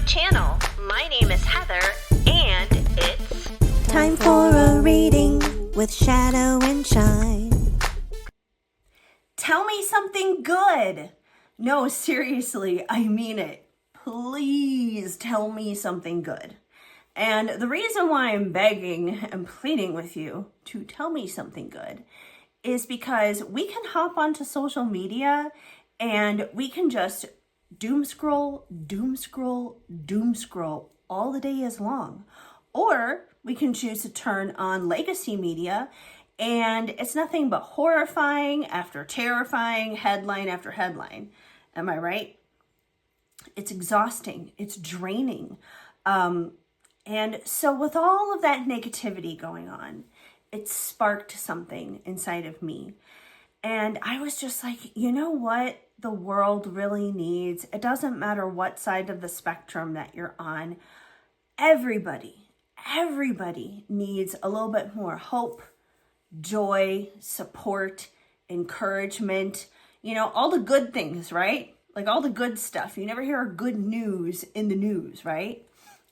my channel. My name is Heather, and it's time for a reading with Shadow and Shine. Tell me something good. No, seriously, I mean it. Please tell me something good. And the reason why I'm begging and pleading with you to tell me something good is because we can hop onto social media and we can just doom scroll all the day is long. Or we can choose to turn on legacy media and it's nothing but horrifying after terrifying, headline after headline. Am I right? It's exhausting. It's draining. And so with all of that negativity going on, it sparked something inside of me. And I was just like, you know what the world really needs? It doesn't matter what side of the spectrum that you're on. Everybody needs a little bit more hope, joy, support, encouragement, you know, all the good things, right? Like all the good stuff. You never hear good news in the news, right?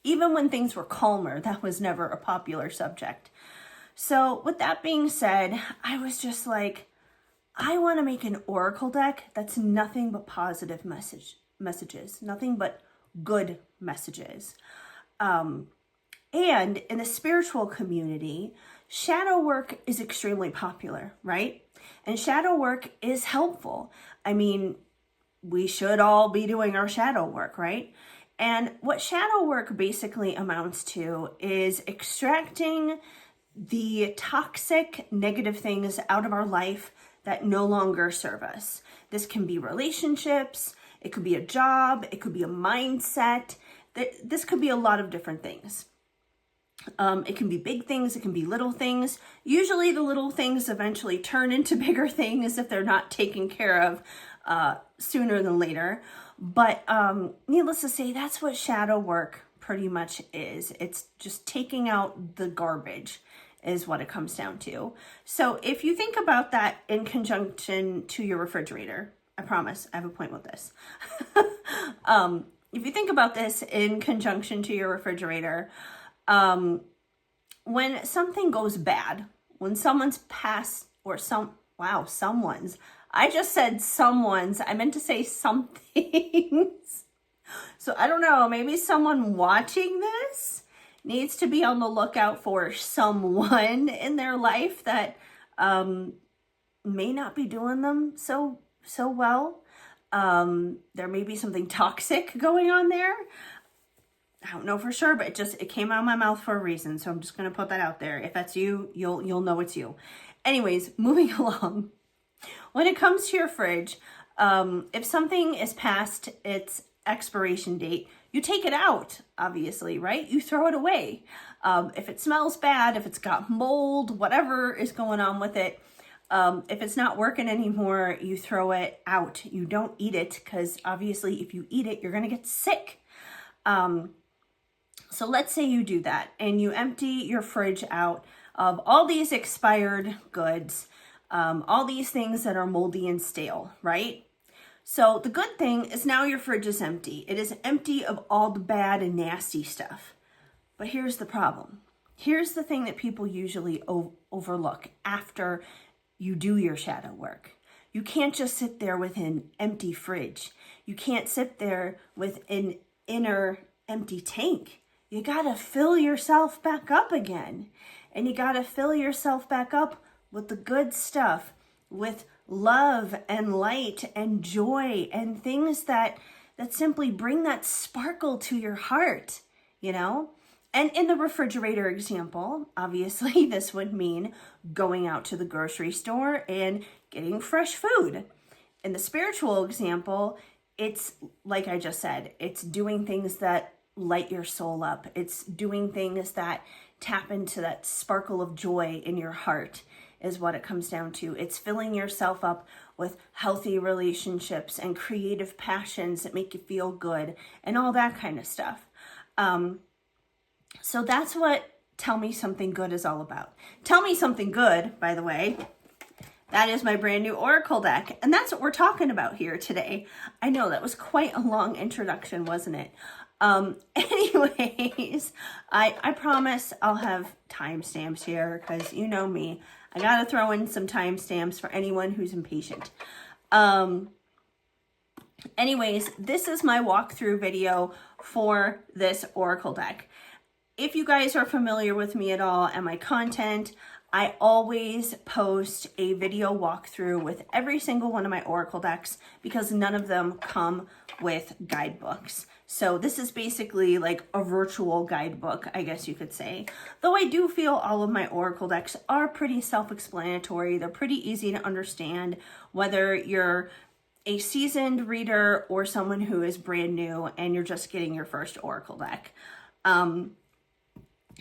Even when things were calmer, that was never a popular subject. So with that being said, I was just like, I want to make an oracle deck that's nothing but positive messages, nothing but good messages. And in the spiritual community, shadow work is extremely popular, right? And shadow work is helpful. I mean, we should all be doing our shadow work, right? And what shadow work basically amounts to is extracting the toxic, negative things out of our life that no longer serve us. This can be relationships, it could be a job, it could be a mindset. This could be a lot of different things. It can be big things, it can be little things. Usually the little things eventually turn into bigger things if they're not taken care of sooner than later. But needless to say, that's what shadow work pretty much is. It's just taking out the garbage is what it comes down to. So if you think about that in conjunction to your refrigerator, I promise I have a point with this. If you think about this in conjunction to your refrigerator, when something goes bad, when someone's passed or someone's, I just said someone's, I meant to say something's. So I don't know, maybe someone watching this needs to be on the lookout for someone in their life that may not be doing them so well. There may be something toxic going on there. I don't know for sure, but it came out of my mouth for a reason. So I'm just going to put that out there. If that's you, you'll know it's you. Anyways, moving along. When it comes to your fridge, if something is past its expiration date, you take it out, obviously, right? You throw it away. If it smells bad, if it's got mold, whatever is going on with it, if it's not working anymore, you throw it out. You don't eat it because obviously if you eat it, you're going to get sick. So let's say you do that and you empty your fridge out of all these expired goods, all these things that are moldy and stale, right? So the good thing is now your fridge is empty. It is empty of all the bad and nasty stuff. But here's the problem. Here's the thing that people usually overlook after you do your shadow work. You can't just sit there with an empty fridge. You can't sit there with an inner empty tank. You gotta fill yourself back up again. And you gotta fill yourself back up with the good stuff, with love and light and joy and things that simply bring that sparkle to your heart, you know? And in the refrigerator example, obviously this would mean going out to the grocery store and getting fresh food. In the spiritual example, it's like I just said, it's doing things that light your soul up. It's doing things that tap into that sparkle of joy in your heart is what it comes down to. It's filling yourself up with healthy relationships and creative passions that make you feel good and all that kind of stuff. So that's what Tell Me Something Good is all about. Tell Me Something Good, by the way, that is my brand new oracle deck. And that's what we're talking about here today. I know that was quite a long introduction, wasn't it? Anyways, I promise I'll have timestamps here because you know me. I gotta throw in some timestamps for anyone who's impatient. Anyways, this is my walkthrough video for this Oracle deck. If you guys are familiar with me at all and my content, I always post a video walkthrough with every single one of my Oracle decks because none of them come with guidebooks. So this is basically like a virtual guidebook, I guess you could say. Though I do feel all of my Oracle decks are pretty self-explanatory. They're pretty easy to understand, whether you're a seasoned reader or someone who is brand new and you're just getting your first Oracle deck.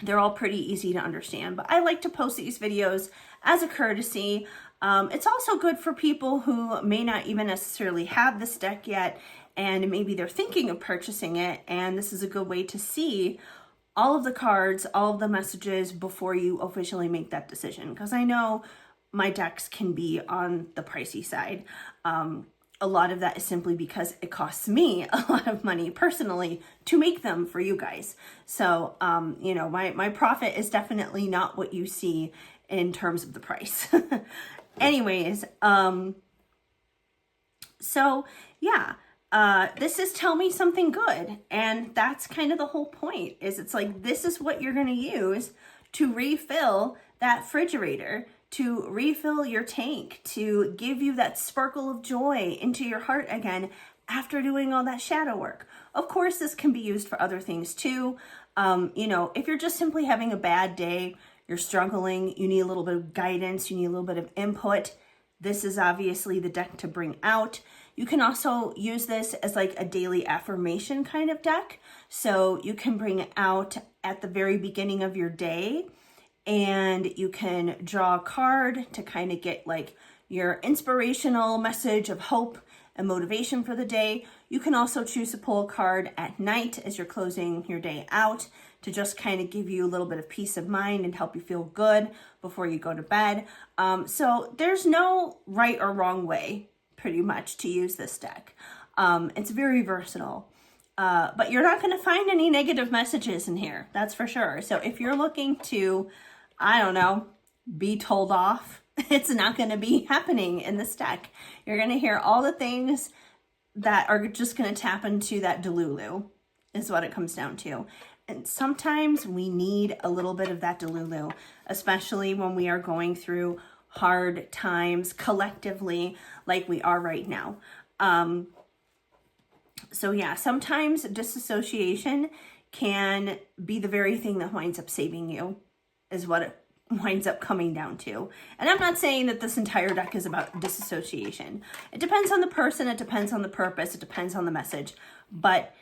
They're all pretty easy to understand, but I like to post these videos as a courtesy. It's also good for people who may not even necessarily have this deck yet, and maybe they're thinking of purchasing it, and this is a good way to see all of the cards, all of the messages before you officially make that decision, because I know my decks can be on the pricey side. A lot of that is simply because it costs me a lot of money personally to make them for you guys. So, you know, my profit is definitely not what you see in terms of the price. Anyways, so yeah, this is Tell Me Something Good. And that's kind of the whole point, is it's like, this is what you're going to use to refill that refrigerator, to refill your tank, to give you that sparkle of joy into your heart again after doing all that shadow work. Of course, this can be used for other things too. You know, if you're just simply having a bad day, you're struggling, you need a little bit of guidance, you need a little bit of input, this is obviously the deck to bring out. You can also use this as like a daily affirmation kind of deck. So you can bring it out at the very beginning of your day, and you can draw a card to kind of get like your inspirational message of hope and motivation for the day. You can also choose to pull a card at night as you're closing your day out to just kind of give you a little bit of peace of mind and help you feel good before you go to bed. So there's no right or wrong way pretty much to use this deck. It's very versatile. But you're not going to find any negative messages in here, that's for sure. So if you're looking to, I don't know, be told off, it's not going to be happening in this deck. You're going to hear all the things that are just going to tap into that delulu, is what it comes down to. And sometimes we need a little bit of that delulu, especially when we are going through hard times collectively like we are right now. So yeah, sometimes disassociation can be the very thing that winds up saving you, is what it winds up coming down to. And I'm not saying that this entire deck is about disassociation. It depends on the person, it depends on the purpose, it depends on the message, but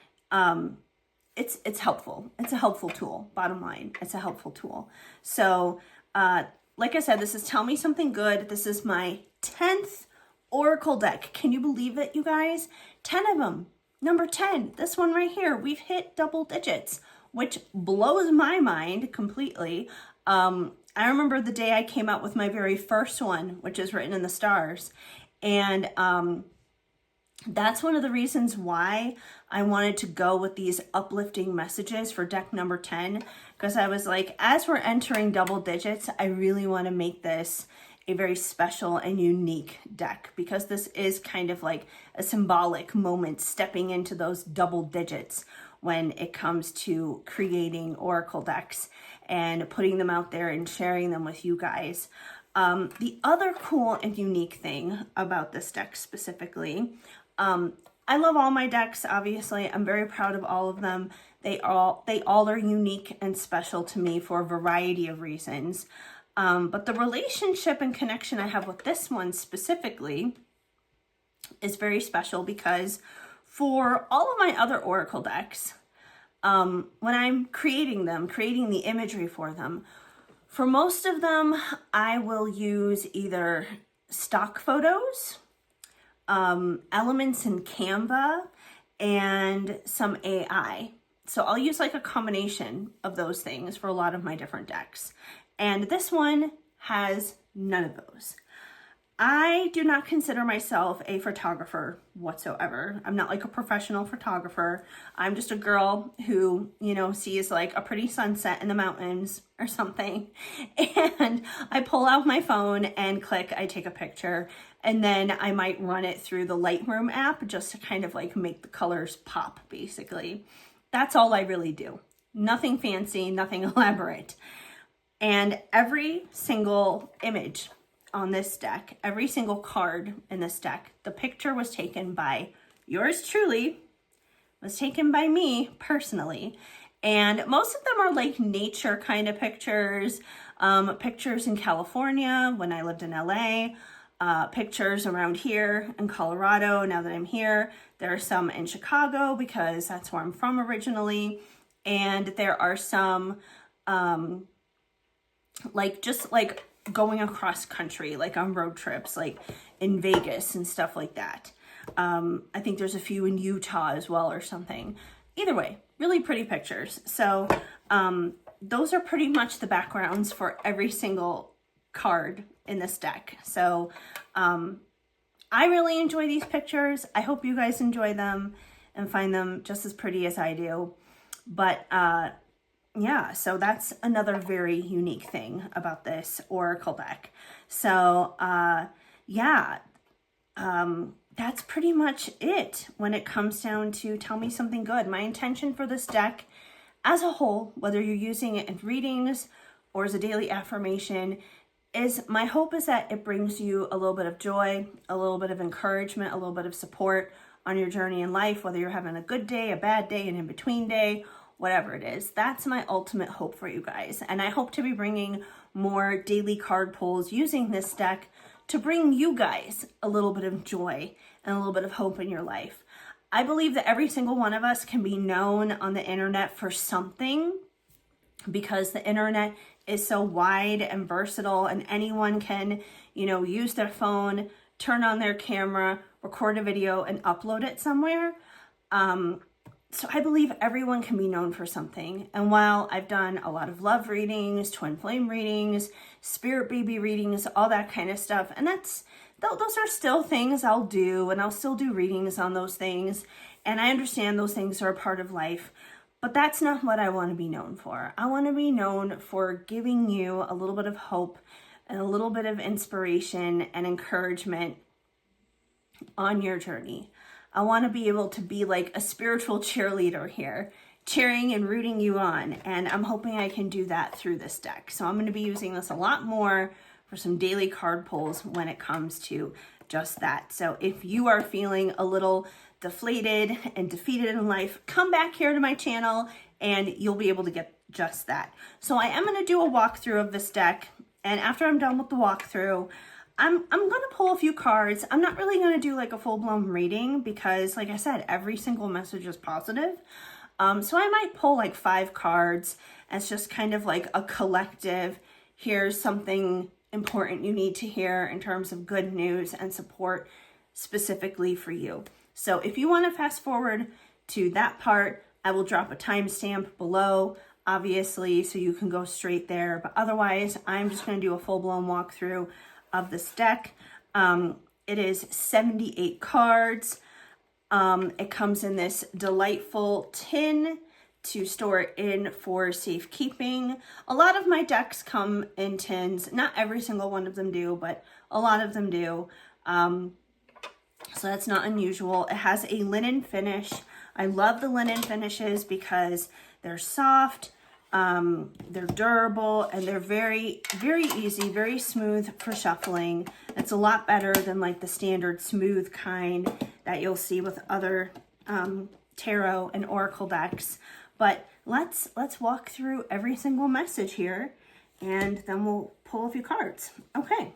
it's helpful. It's a helpful tool, bottom line. It's a helpful tool. So like I said, this is Tell Me Something Good. This is my 10th Oracle deck. Can you believe it, you guys? 10 of them. Number 10, this one right here, we've hit double digits, which blows my mind completely. I remember the day I came out with my very first one, which is Written in the Stars. And that's one of the reasons why I wanted to go with these uplifting messages for deck number 10, because I was like, as we're entering double digits, I really want to make this a very special and unique deck, because this is kind of like a symbolic moment stepping into those double digits when it comes to creating Oracle decks and putting them out there and sharing them with you guys. The other cool and unique thing about this deck specifically, I love all my decks, obviously. I'm very proud of all of them. They all are unique and special to me for a variety of reasons. But the relationship and connection I have with this one specifically is very special, because for all of my other Oracle decks, when I'm creating them, creating the imagery for them, for most of them, I will use either stock photos, elements in Canva, and some AI. So I'll use like a combination of those things for a lot of my different decks. And this one has none of those. I do not consider myself a photographer whatsoever. I'm not like a professional photographer. I'm just a girl who, sees like a pretty sunset in the mountains or something. And I pull out my phone and click, I take a picture. And then I might run it through the Lightroom app just to kind of like make the colors pop, basically. That's all I really do. Nothing fancy, nothing elaborate. And every single image on this deck, every single card in this deck, the picture was taken by yours truly, was taken by me personally. And most of them are like nature kind of pictures, pictures in California when I lived in LA, pictures around here in Colorado now that I'm here. There are some in Chicago because that's where I'm from originally. And there are some just going across country, like on road trips, like in Vegas and stuff like that. I think there's a few in Utah as well or something. Either way, really pretty pictures. So those are pretty much the backgrounds for every single card in this deck. So I really enjoy these pictures. I hope you guys enjoy them and find them just as pretty as I do. But yeah, so that's another very unique thing about this Oracle deck. So that's pretty much it when it comes down to Tell Me Something Good. My intention for this deck as a whole, whether you're using it in readings or as a daily affirmation, is my hope is that it brings you a little bit of joy, a little bit of encouragement, a little bit of support on your journey in life, whether you're having a good day, a bad day, an in-between day, whatever it is. That's my ultimate hope for you guys. And I hope to be bringing more daily card pulls using this deck to bring you guys a little bit of joy and a little bit of hope in your life. I believe that every single one of us can be known on the internet for something because the internet is so wide and versatile, and anyone can, use their phone, turn on their camera, record a video and upload it somewhere. So I believe everyone can be known for something. And while I've done a lot of love readings, twin flame readings, spirit baby readings, all that kind of stuff, and those are still things I'll do, and I'll still do readings on those things. And I understand those things are a part of life, but that's not what I want to be known for. I want to be known for giving you a little bit of hope and a little bit of inspiration and encouragement on your journey. I want to be able to be like a spiritual cheerleader here, cheering and rooting you on. And I'm hoping I can do that through this deck. So I'm going to be using this a lot more for some daily card pulls when it comes to just that. So if you are feeling a little deflated and defeated in life, come back here to my channel and you'll be able to get just that. So I am going to do a walkthrough of this deck. And after I'm done with the walkthrough, I'm going to pull a few cards. I'm not really going to do like a full-blown reading because, like I said, every single message is positive. So I might pull like 5 cards as just kind of like a collective, here's something important you need to hear in terms of good news and support specifically for you. So if you want to fast forward to that part, I will drop a timestamp below, obviously, so you can go straight there. But otherwise, I'm just going to do a full-blown walkthrough of this deck. It is 78 cards. It comes in this delightful tin to store it in for safekeeping. A lot of my decks come in tins. Not every single one of them do, but a lot of them do. So that's not unusual. It has a linen finish. I love the linen finishes because they're soft, they're durable, and they're very, very easy, very smooth for shuffling. It's a lot better than like the standard smooth kind that you'll see with other tarot and oracle decks. But let's walk through every single message here, and then we'll pull a few cards. Okay,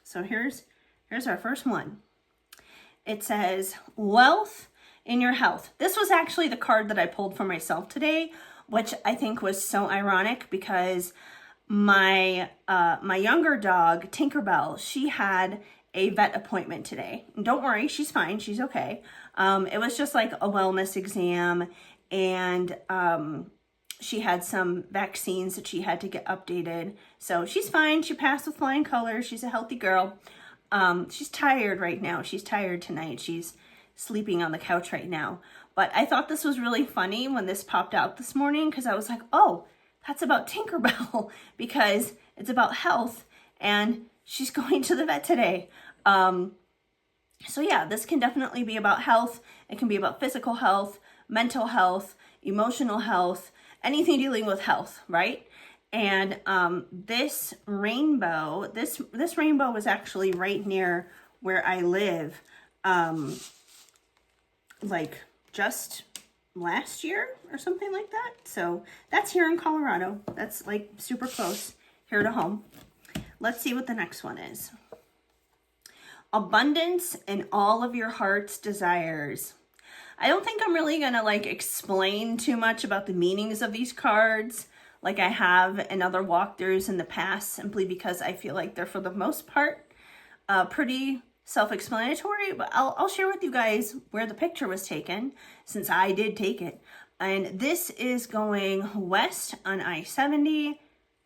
so here's our first one. It says, wealth in your health. This was actually the card that I pulled for myself today, which I think was so ironic because my younger dog, Tinkerbell, she had a vet appointment today. And don't worry, she's fine. She's okay. It was just like a wellness exam, and she had some vaccines that she had to get updated. So she's fine. She passed with flying colors. She's a healthy girl. She's tired right now. She's tired tonight. She's sleeping on the couch right now. But I thought this was really funny when this popped out this morning, because I was like, oh, that's about Tinkerbell, because it's about health and she's going to the vet today. So yeah, this can definitely be about health. It can be about physical health, mental health, emotional health, anything dealing with health, right? And this rainbow was actually right near where I live, like just last year or something like that. So that's here in Colorado. That's like super close here to home. Let's see what the next one is. Abundance in all of your heart's desires. I don't think I'm really gonna like explain too much about the meanings of these cards like I have in other walkthroughs in the past, simply because I feel like they're for the most part pretty self-explanatory, but I'll share with you guys where the picture was taken, since I did take it. And this is going west on I-70,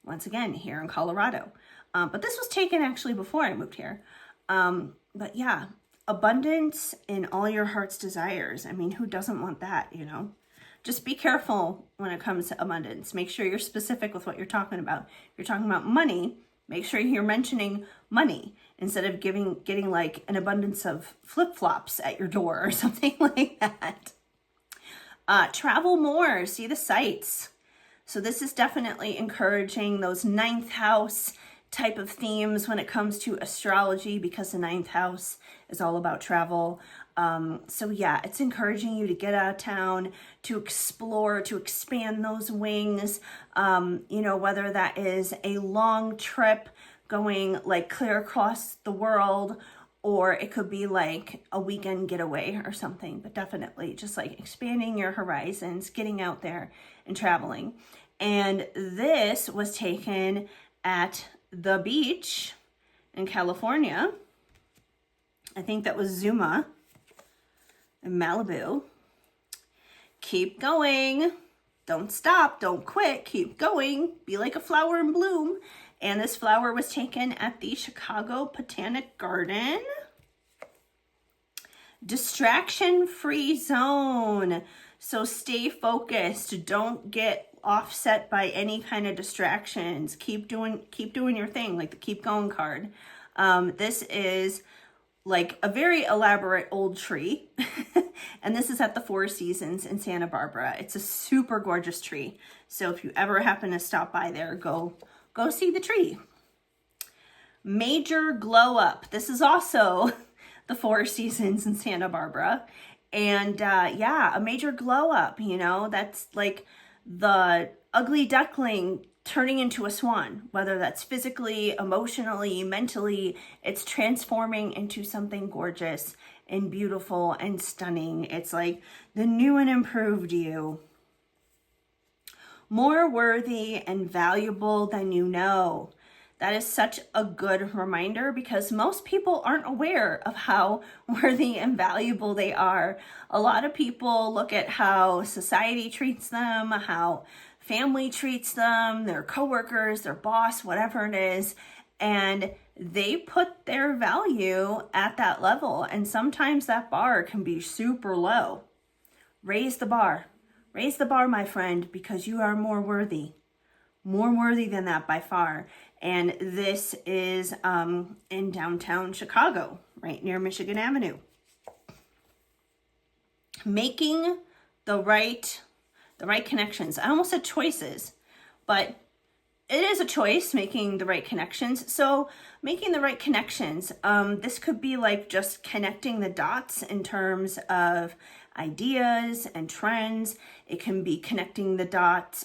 once again here in Colorado. But this was taken actually before I moved here. But yeah, abundance in all your heart's desires. I mean, who doesn't want that, you know? Just be careful when it comes to abundance. Make sure you're specific with what you're talking about. If you're talking about money, make sure you're mentioning money instead of getting like an abundance of flip-flops at your door or something like that. Travel more, see the sights. So this is definitely encouraging those ninth house type of themes when it comes to astrology, because the ninth house is all about travel. So yeah, it's encouraging you to get out of town, to explore, to expand those wings, you know, whether that is a long trip going like clear across the world, or it could be like a weekend getaway or something, but definitely just like expanding your horizons, getting out there and traveling. And this was taken at the beach in California. I think that was Zuma in Malibu. Keep going. Don't stop. Don't quit. Keep going. Be like a flower in bloom. And this flower was taken at the Chicago Botanic Garden. Distraction-free zone. So stay focused. Don't get offset by any kind of distractions. Keep doing your thing, like the keep going card. This is like a very elaborate old tree. And this is at the Four Seasons in Santa Barbara. It's a super gorgeous tree. So if you ever happen to stop by there, go see the tree. Major glow up. This is also the Four Seasons in Santa Barbara. And yeah, a major glow up, you know, that's like the ugly duckling turning into a swan, whether that's physically, emotionally, mentally. It's transforming into something gorgeous and beautiful and stunning. It's like the new and improved you. More worthy and valuable than you know. That is such a good reminder, because most people aren't aware of how worthy and valuable they are. A lot of people look at how society treats them, how family treats them, their coworkers, their boss, whatever it is, and they put their value at that level. And sometimes that bar can be super low. Raise the bar. Raise the bar, my friend, because you are more worthy. More worthy than that by far. And this is in downtown Chicago, right near Michigan Avenue. Making the right connections. I almost said choices, but it is a choice, making the right connections. So making the right connections, this could be like just connecting the dots in terms of ideas and trends. It can be connecting the dots.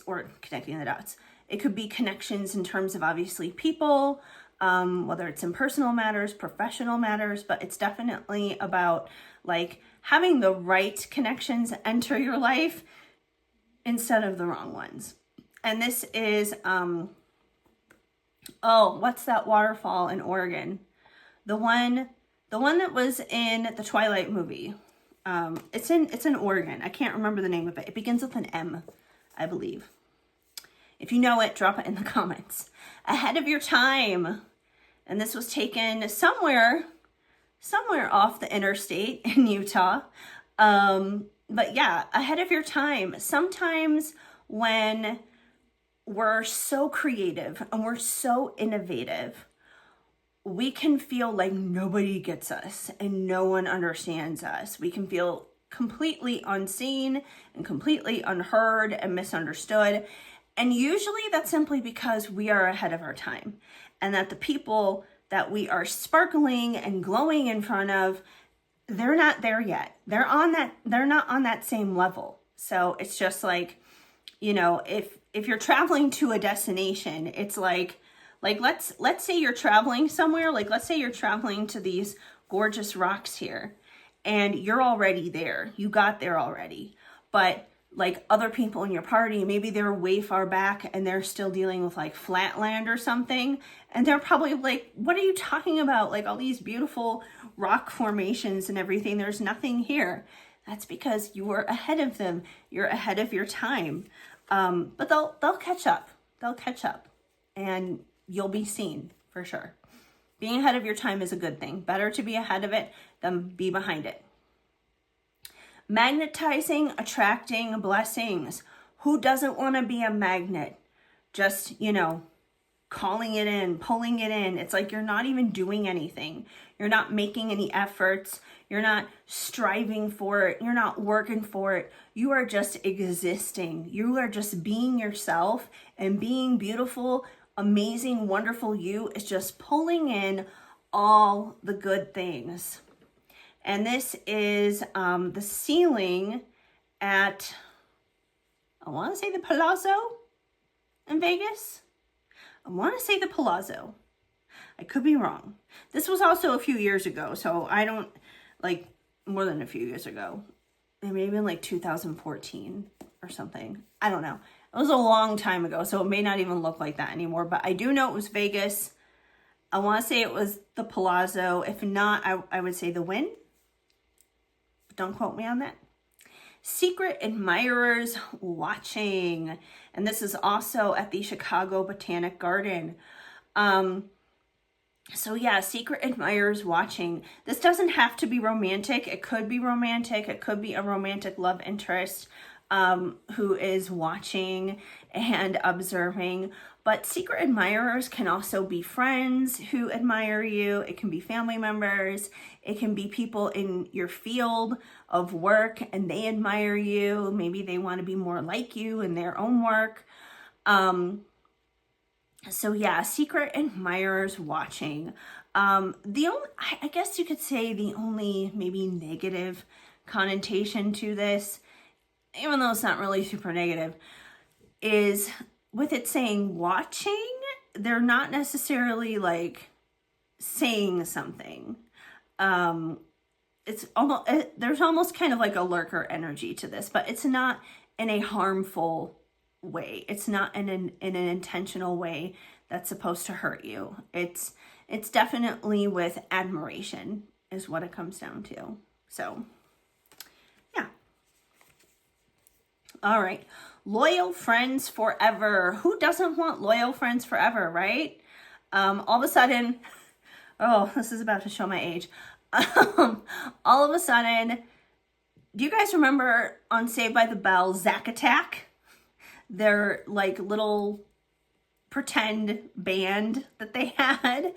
It could be connections in terms of obviously people, whether it's in personal matters, professional matters, but it's definitely about like having the right connections enter your life instead of the wrong ones. And this is, what's that waterfall in Oregon? The one that was in the Twilight movie. It's in Oregon. I can't remember the name of it. It begins with an M, I believe. If you know it, drop it in the comments. Ahead of your time. And this was taken somewhere somewhere off the interstate in Utah. But yeah, ahead of your time. Sometimes when we're so creative and we're so innovative, we can feel like nobody gets us and no one understands us. We can feel completely unseen and completely unheard and misunderstood. And usually that's simply because we are ahead of our time, and that the people that we are sparkling and glowing in front of, they're not there yet. They're not on that same level. So it's just like, if you're traveling to a destination, it's like let's say you're traveling somewhere, like let's say you're traveling to these gorgeous rocks here, and you're already there. You got there already. But like other people in your party, maybe they're way far back and they're still dealing with like flatland or something. And they're probably like, what are you talking about? Like all these beautiful rock formations and everything. There's nothing here. That's because you were ahead of them. You're ahead of your time. But they'll catch up. They'll catch up and you'll be seen for sure. Being ahead of your time is a good thing. Better to be ahead of it than be behind it. Magnetizing, attracting blessings. Who doesn't want to be a magnet? Just, calling it in, pulling it in. It's like you're not even doing anything. You're not making any efforts. You're not striving for it. You're not working for it. You are just existing. You are just being yourself, and being beautiful, amazing, wonderful you is just pulling in all the good things. And this is the ceiling at, I want to say the Palazzo in Vegas. I want to say the Palazzo. I could be wrong. This was also a few years ago, so I don't, more than a few years ago. It may have been like 2014 or something. I don't know. It was a long time ago, so it may not even look like that anymore. But I do know it was Vegas. I want to say it was the Palazzo. If not, I would say the Wynn. Don't quote me on that. Secret admirers watching. And this is also at the Chicago Botanic Garden. So yeah, secret admirers watching. This doesn't have to be romantic. It could be romantic. It could be a romantic love interest who is watching and observing. But secret admirers can also be friends who admire you. It can be family members. It can be people in your field of work and they admire you. Maybe they want to be more like you in their own work. So yeah, secret admirers watching. I guess you could say the only maybe negative connotation to this, even though it's not really super negative, is with it saying watching, they're not necessarily like saying something. It's almost, there's almost kind of like a lurker energy to this, but it's not in a harmful way. It's not in an intentional way that's supposed to hurt you. It's definitely with admiration is what it comes down to. So yeah. All right. Loyal friends forever. Who doesn't want loyal friends forever, right? All of a sudden, oh, this is about to show my age. All of a sudden, do you guys remember on Saved by the Bell, Zack Attack? Their like little pretend band that they had.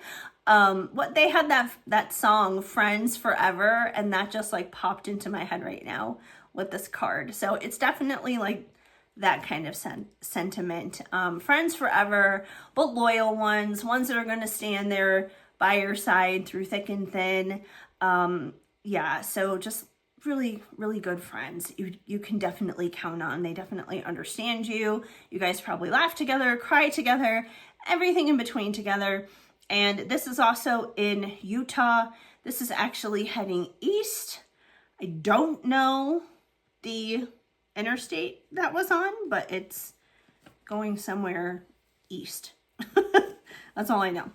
They had that song Friends Forever, and that just like popped into my head right now with this card. So it's definitely like that kind of sentiment. Friends forever, but loyal ones that are going to stand there by your side through thick and thin. Yeah, so just really, really good friends you can definitely count on. They definitely understand you. You guys probably laugh together, cry together, everything in between together. And this is also in Utah. This is actually heading east. I don't know the interstate that was on, but it's going somewhere east. That's all I know.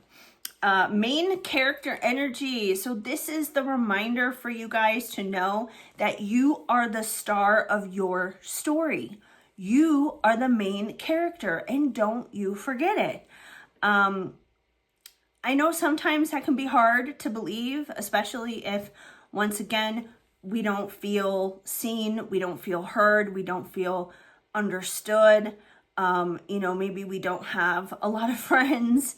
Main character energy. So this is the reminder for you guys to know that you are the star of your story. You are the main character, and don't you forget it. I know sometimes that can be hard to believe, especially if, once again, we don't feel seen, we don't feel heard, we don't feel understood. Maybe we don't have a lot of friends,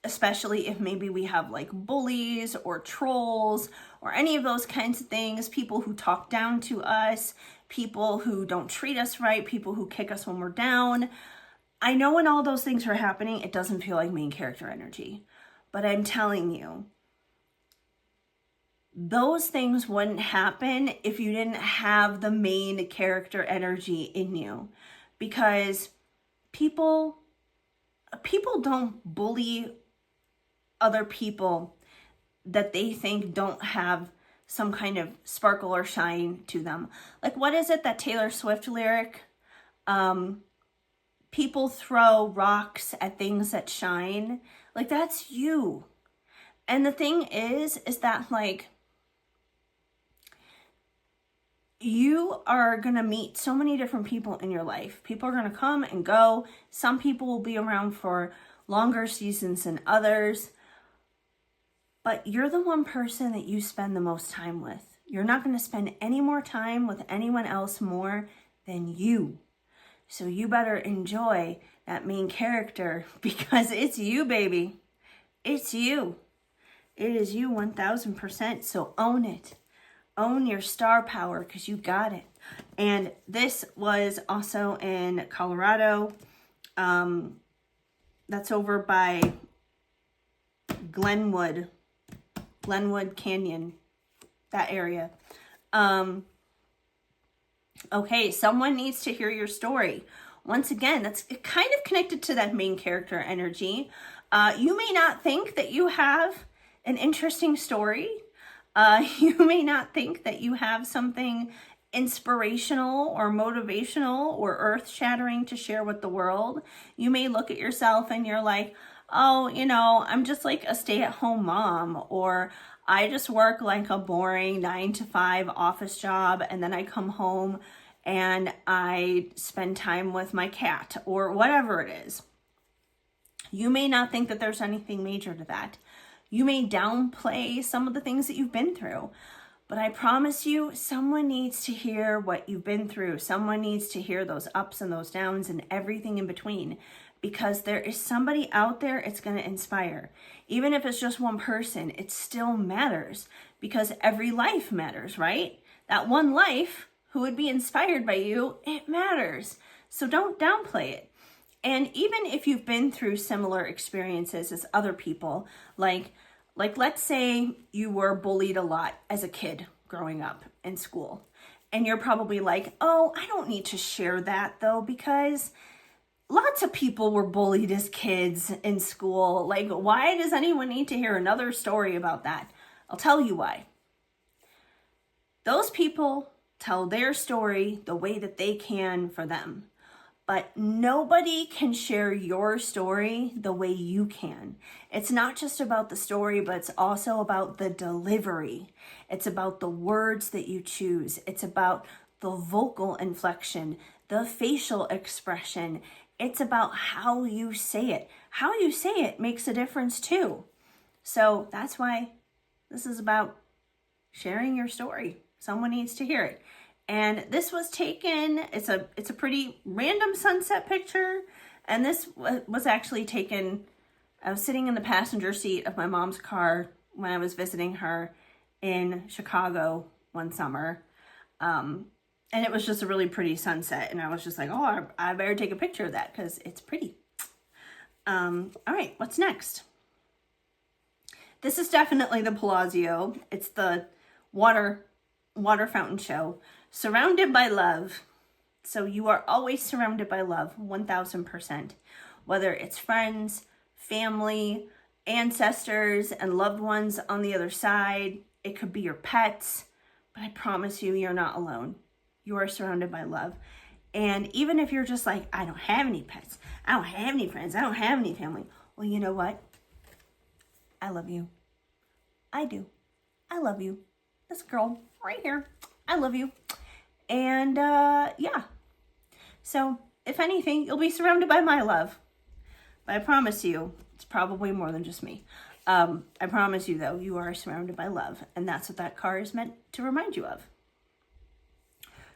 especially if maybe we have like bullies or trolls or any of those kinds of things, people who talk down to us, people who don't treat us right, people who kick us when we're down. I know when all those things are happening, it doesn't feel like main character energy, but I'm telling you, those things wouldn't happen if you didn't have the main character energy in you, because people don't bully other people that they think don't have some kind of sparkle or shine to them. Like, what is it, that Taylor Swift lyric? People throw rocks at things that shine. Like, that's you. And the thing is that, like, you are going to meet so many different people in your life. People are going to come and go. Some people will be around for longer seasons than others. But you're the one person that you spend the most time with. You're not going to spend any more time with anyone else more than you. So you better enjoy that main character, because it's you, baby. It's you. It is you 1000%. So own it. Own your star power, because you got it. And this was also in Colorado. That's over by Glenwood Canyon, that area. Okay, someone needs to hear your story. Once again, that's kind of connected to that main character energy. You may not think that you have an interesting story. You may not think that you have something inspirational or motivational or earth-shattering to share with the world. You may look at yourself and you're like, oh, I'm just like a stay-at-home mom, or I just work like a boring 9-to-5 office job, and then I come home and I spend time with my cat, or whatever it is. You may not think that there's anything major to that. You may downplay some of the things that you've been through, but I promise you, someone needs to hear what you've been through. Someone needs to hear those ups and those downs and everything in between, because there is somebody out there it's going to inspire. Even if it's just one person, it still matters, because every life matters, right? That one life who would be inspired by you, it matters. So don't downplay it. And even if you've been through similar experiences as other people, like let's say you were bullied a lot as a kid growing up in school, and you're probably like, oh, I don't need to share that though, because lots of people were bullied as kids in school. Like, why does anyone need to hear another story about that? I'll tell you why. Those people tell their story the way that they can for them. But nobody can share your story the way you can. It's not just about the story, but it's also about the delivery. It's about the words that you choose. It's about the vocal inflection, the facial expression. It's about how you say it. How you say it makes a difference too. So that's why this is about sharing your story. Someone needs to hear it. And this was taken, it's a pretty random sunset picture. And this was actually taken, I was sitting in the passenger seat of my mom's car when I was visiting her in Chicago one summer. And it was just a really pretty sunset. And I was just like, oh, I better take a picture of that because it's pretty. All right, what's next? This is definitely the Palazzo. It's the water fountain show. Surrounded by love. So you are always surrounded by love, 1000%. Whether it's friends, family, ancestors, and loved ones on the other side. It could be your pets. But I promise you, you're not alone. You are surrounded by love. And even if you're just like, I don't have any pets. I don't have any friends. I don't have any family. Well, you know what? I love you. I do. I love you. This girl right here. I love you. And yeah. So if anything, you'll be surrounded by my love. But I promise you, it's probably more than just me. I promise you, though, you are surrounded by love. And that's what that car is meant to remind you of.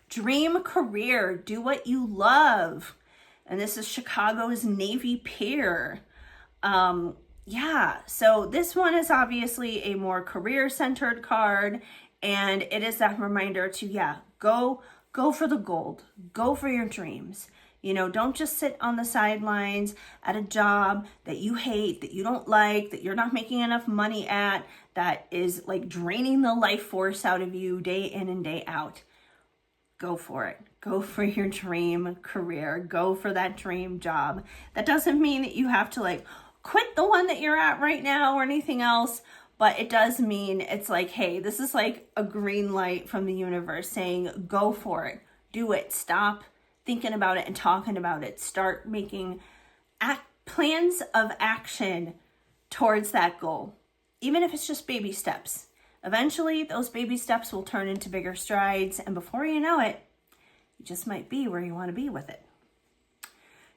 Dream career. Do what you love. And this is Chicago's Navy Pier. Yeah, so this one is obviously a more career-centered card. And it is that reminder to, go for the gold. Go for your dreams. You know, don't just sit on the sidelines at a job that you hate, that you don't like, that you're not making enough money at, that is like draining the life force out of you day in and day out. Go for it. Go for your dream career. Go for that dream job. That doesn't mean that you have to like quit the one that you're at right now or anything else, but it does mean it's like, hey, this is like a green light from the universe saying, go for it. Do it. Stop thinking about it and talking about it. Start making plans of action towards that goal, even if it's just baby steps. Eventually, those baby steps will turn into bigger strides, and before you know it, you just might be where you want to be with it.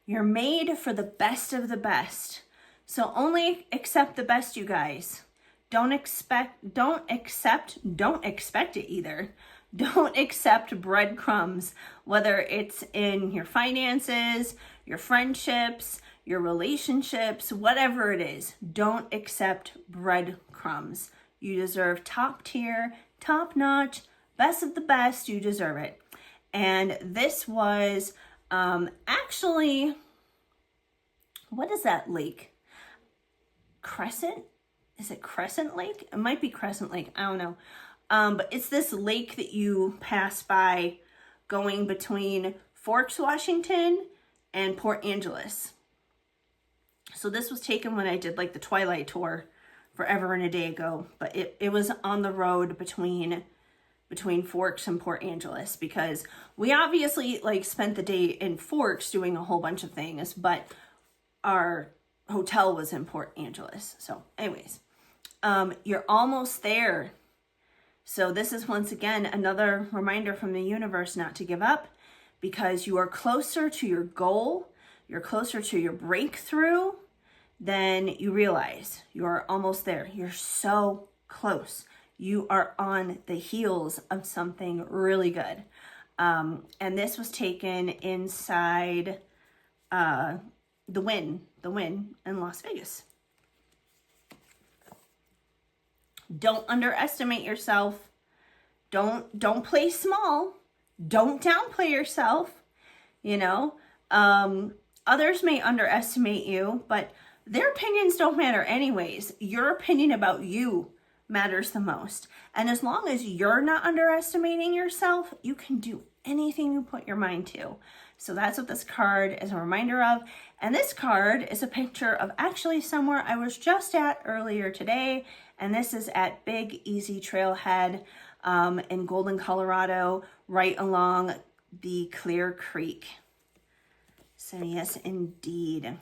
You're made for the best of the best, so only accept the best, you guys. Don't accept it either. Don't accept breadcrumbs, whether it's in your finances, your friendships, your relationships, whatever it is. Don't accept breadcrumbs. You deserve top tier, top notch, best of the best. You deserve it. And this was actually, what is that lake? Crescent? Is it Crescent Lake? It might be Crescent Lake. I don't know. But it's this lake that you pass by going between Forks, Washington and Port Angeles. So this was taken when I did like the Twilight tour forever and a day ago, but it was on the road between Forks and Port Angeles, because we obviously like spent the day in Forks doing a whole bunch of things, but our hotel was in Port Angeles. So anyways, you're almost there. So this is once again another reminder from the universe not to give up, because you are closer to your goal, you're closer to your breakthrough than you realize. You are almost there. You're so close. You are on the heels of something really good. And this was taken inside the Wynn in Las Vegas. Don't underestimate yourself. Don't play small. Don't downplay yourself. You know, others may underestimate you, but their opinions don't matter anyways. Your opinion about you matters the most. And as long as you're not underestimating yourself, you can do anything you put your mind to. So that's what this card is a reminder of. And this card is a picture of actually somewhere I was just at earlier today. And this is at Big Easy Trailhead in Golden, Colorado, right along the Clear Creek. So yes, indeed.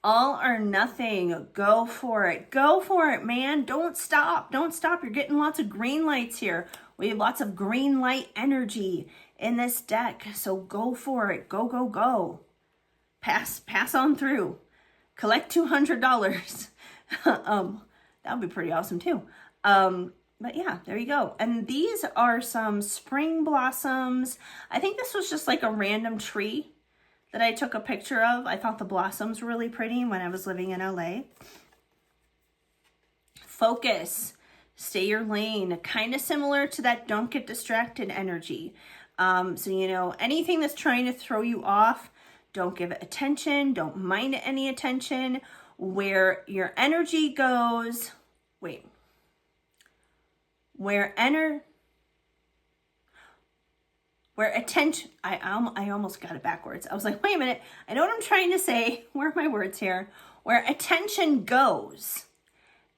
All or nothing. Go for it. Go for it, man. Don't stop. Don't stop. You're getting lots of green lights here. We have lots of green light energy in this deck. So go for it. Go, go, go. Pass on through. Collect $200. That would be pretty awesome too. But yeah, there you go. And these are some spring blossoms. I think this was just like a random tree that I took a picture of. I thought the blossoms were really pretty when I was living in LA. Focus. Stay your lane. Kind of similar to that don't get distracted energy. So, you know, anything that's trying to throw you off, don't give it attention. Don't mind it any attention. Where your energy goes, where attention, I almost got it backwards. I was like, wait a minute, I know what I'm trying to say. Where are my words here? Where attention goes,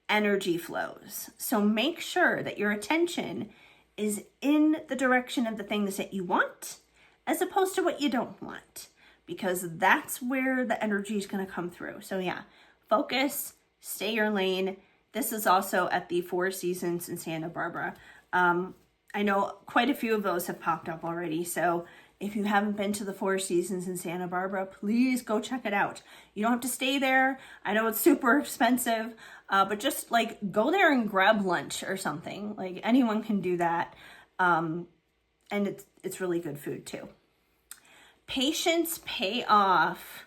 energy flows. So make sure that your attention is in the direction of the things that you want, as opposed to what you don't want, because that's where the energy is going to come through. So yeah, focus, stay your lane. This is also at the Four Seasons in Santa Barbara. I know quite a few of those have popped up already, so If you haven't been to the Four Seasons in Santa Barbara, please go check it out. You don't have to stay there. I know it's super expensive, but just like go there and grab lunch or something. Like anyone can do that. And it's really good food too. Patience pay off.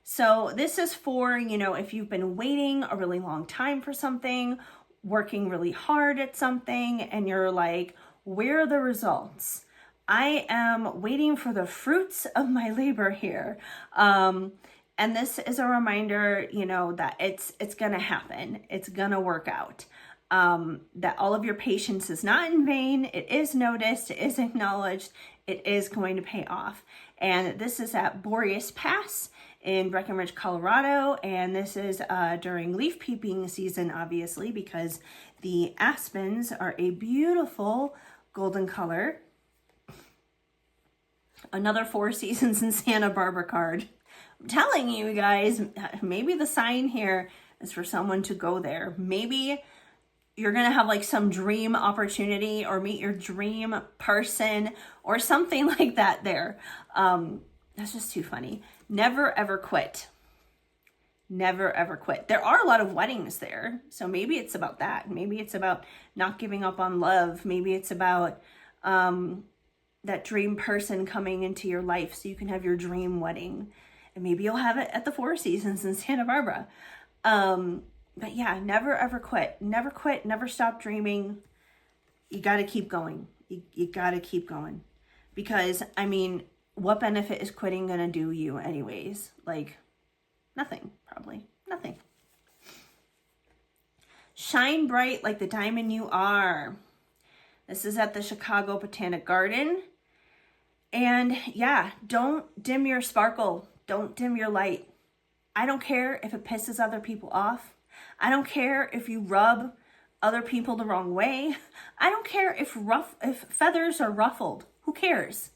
So this is for, if you've been waiting a really long time for something, working really hard at something, and you're like, where are the results? I am waiting for the fruits of my labor here. And this is a reminder, that it's going to happen. It's going to work out. That all of your patience is not in vain. It is noticed. It is acknowledged. It is going to pay off. And this is at Boreas Pass in Breckenridge, Colorado. And this is during leaf peeping season, obviously, because the aspens are a beautiful golden color. Another Four Seasons in Santa Barbara card. I'm telling you guys, maybe the sign here is for someone to go there. Maybe you're going to have like some dream opportunity or meet your dream person or something like that there. That's just too funny. Never, ever quit. Never, ever quit. There are a lot of weddings there. So maybe it's about that. Maybe it's about not giving up on love. Maybe it's about that dream person coming into your life so you can have your dream wedding. And maybe you'll have it at the Four Seasons in Santa Barbara. But yeah, never, ever quit. Never quit. Never stop dreaming. You got to keep going. You got to keep going. Because, what benefit is quitting going to do you anyways? Like, nothing, probably. Nothing. Shine bright like the diamond you are. This is at the Chicago Botanic Garden. And yeah, don't dim your sparkle. Don't dim your light. I don't care if it pisses other people off. I don't care if you rub other people the wrong way. I don't care if feathers are ruffled. Who cares?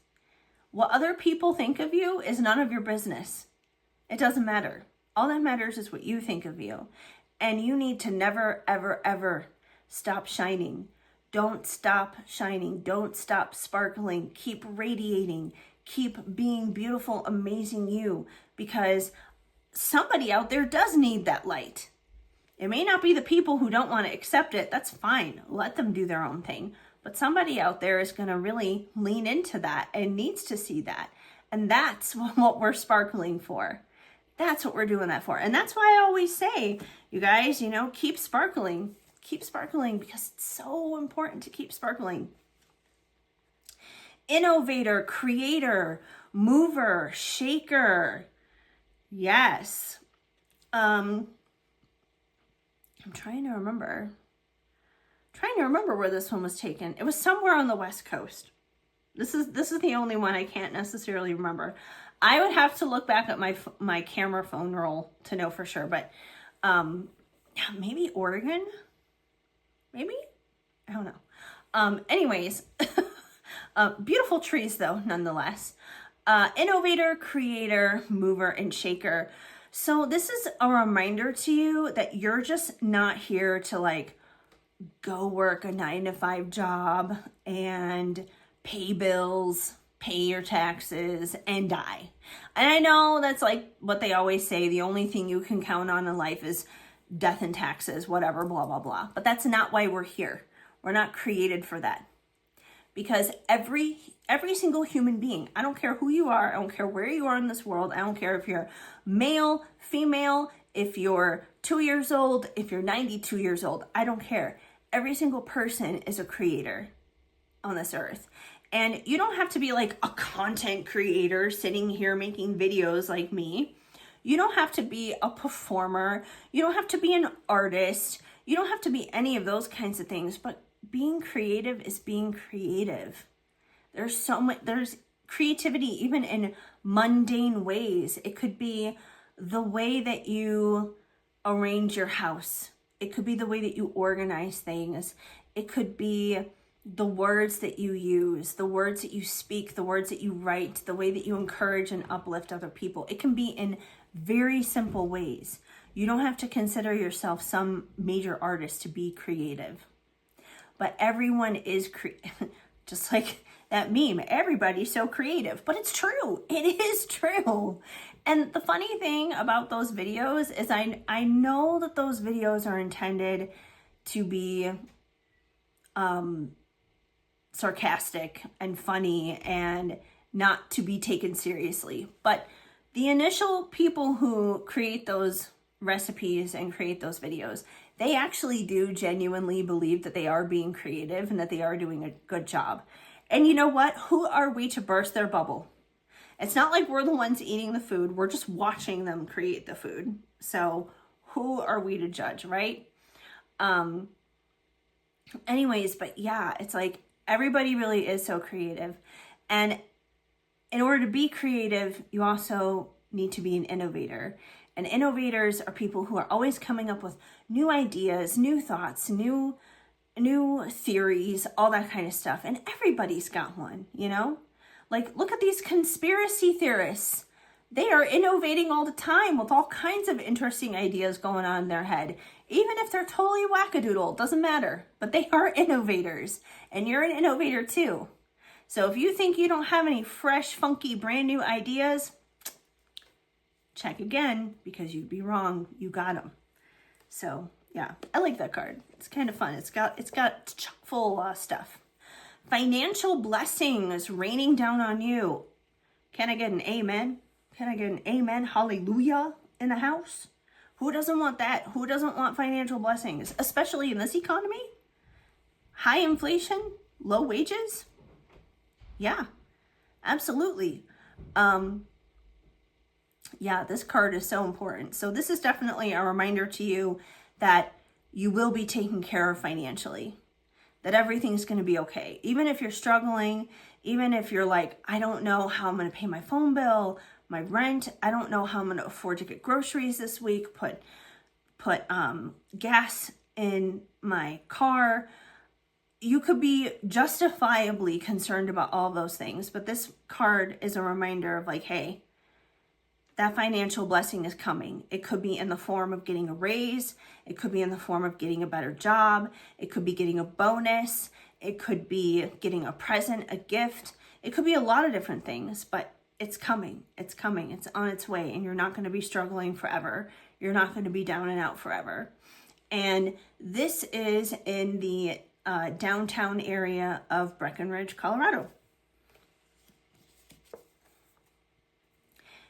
What other people think of you is none of your business. It doesn't matter. All that matters is what you think of you. And you need to never, ever, ever stop shining. Don't stop shining. Don't stop sparkling. Keep radiating. Keep being beautiful, amazing you. Because somebody out there does need that light. It may not be the people who don't want to accept it. That's fine. Let them do their own thing. But somebody out there is going to really lean into that and needs to see that. And that's what we're sparkling for. That's what we're doing that for. And that's why I always say, you guys, keep sparkling. Keep sparkling because it's so important to keep sparkling. Innovator, creator, mover, shaker. Yes. I'm trying to remember where this one was taken. It was somewhere on the West Coast. This is the only one I can't necessarily remember. I would have to look back at my camera phone roll to know for sure, but maybe Oregon? Maybe? I don't know. Anyways, beautiful trees though, nonetheless. Innovator, creator, mover, and shaker. So this is a reminder to you that you're just not here to like go work a 9-to-5 job and pay bills, pay your taxes, and die. And I know that's like what they always say. The only thing you can count on in life is death and taxes, whatever, blah, blah, blah. But that's not why we're here. We're not created for that. Because every single human being, I don't care who you are, I don't care where you are in this world, I don't care if you're male, female, if you're 2 years old, if you're 92 years old, I don't care. Every single person is a creator on this earth. And you don't have to be like a content creator sitting here making videos like me. You don't have to be a performer. You don't have to be an artist. You don't have to be any of those kinds of things, but being creative is being creative. There's creativity even in mundane ways. It could be the way that you arrange your house. It could be the way that you organize things. It could be the words that you use, the words that you speak, the words that you write, the way that you encourage and uplift other people. It can be in very simple ways. You don't have to consider yourself some major artist to be creative. But everyone is just like that meme, everybody's so creative, but it's true. It is true. And the funny thing about those videos is I know that those videos are intended to be sarcastic and funny and not to be taken seriously. But the initial people who create those recipes and create those videos, they actually do genuinely believe that they are being creative and that they are doing a good job. And you know what? Who are we to burst their bubble? It's not like we're the ones eating the food. We're just watching them create the food. So who are we to judge, right? Anyways, but yeah, it's like everybody really is so creative. And in order to be creative, you also need to be an innovator. And innovators are people who are always coming up with new ideas, new thoughts, new theories, all that kind of stuff. And everybody's got one, you know? Like, look at these conspiracy theorists. They are innovating all the time with all kinds of interesting ideas going on in their head. Even if they're totally wackadoodle, doesn't matter. But they are innovators. And you're an innovator too. So if you think you don't have any fresh, funky, brand new ideas, check again, because you'd be wrong. You got them. So yeah, I like that card. It's kind of fun. It's got chock full stuff. Financial blessings raining down on you. Can I get an amen? Can I get an amen? Hallelujah in the house? Who doesn't want that? Who doesn't want financial blessings? Especially in this economy? High inflation? Low wages? Yeah, absolutely. Yeah, this card is so important. So this is definitely a reminder to you that you will be taken care of financially. That everything's going to be okay. Even if you're struggling, even if you're like, I don't know how I'm going to pay my phone bill, my rent, I don't know how I'm going to afford to get groceries this week, put gas in my car. You could be justifiably concerned about all those things, but this card is a reminder of like, hey, that financial blessing is coming. It could be in the form of getting a raise. It could be in the form of getting a better job. It could be getting a bonus. It could be getting a present, a gift. It could be a lot of different things, but it's coming. It's coming. It's on its way, and you're not going to be struggling forever. You're not going to be down and out forever. And this is in the downtown area of Breckenridge, Colorado.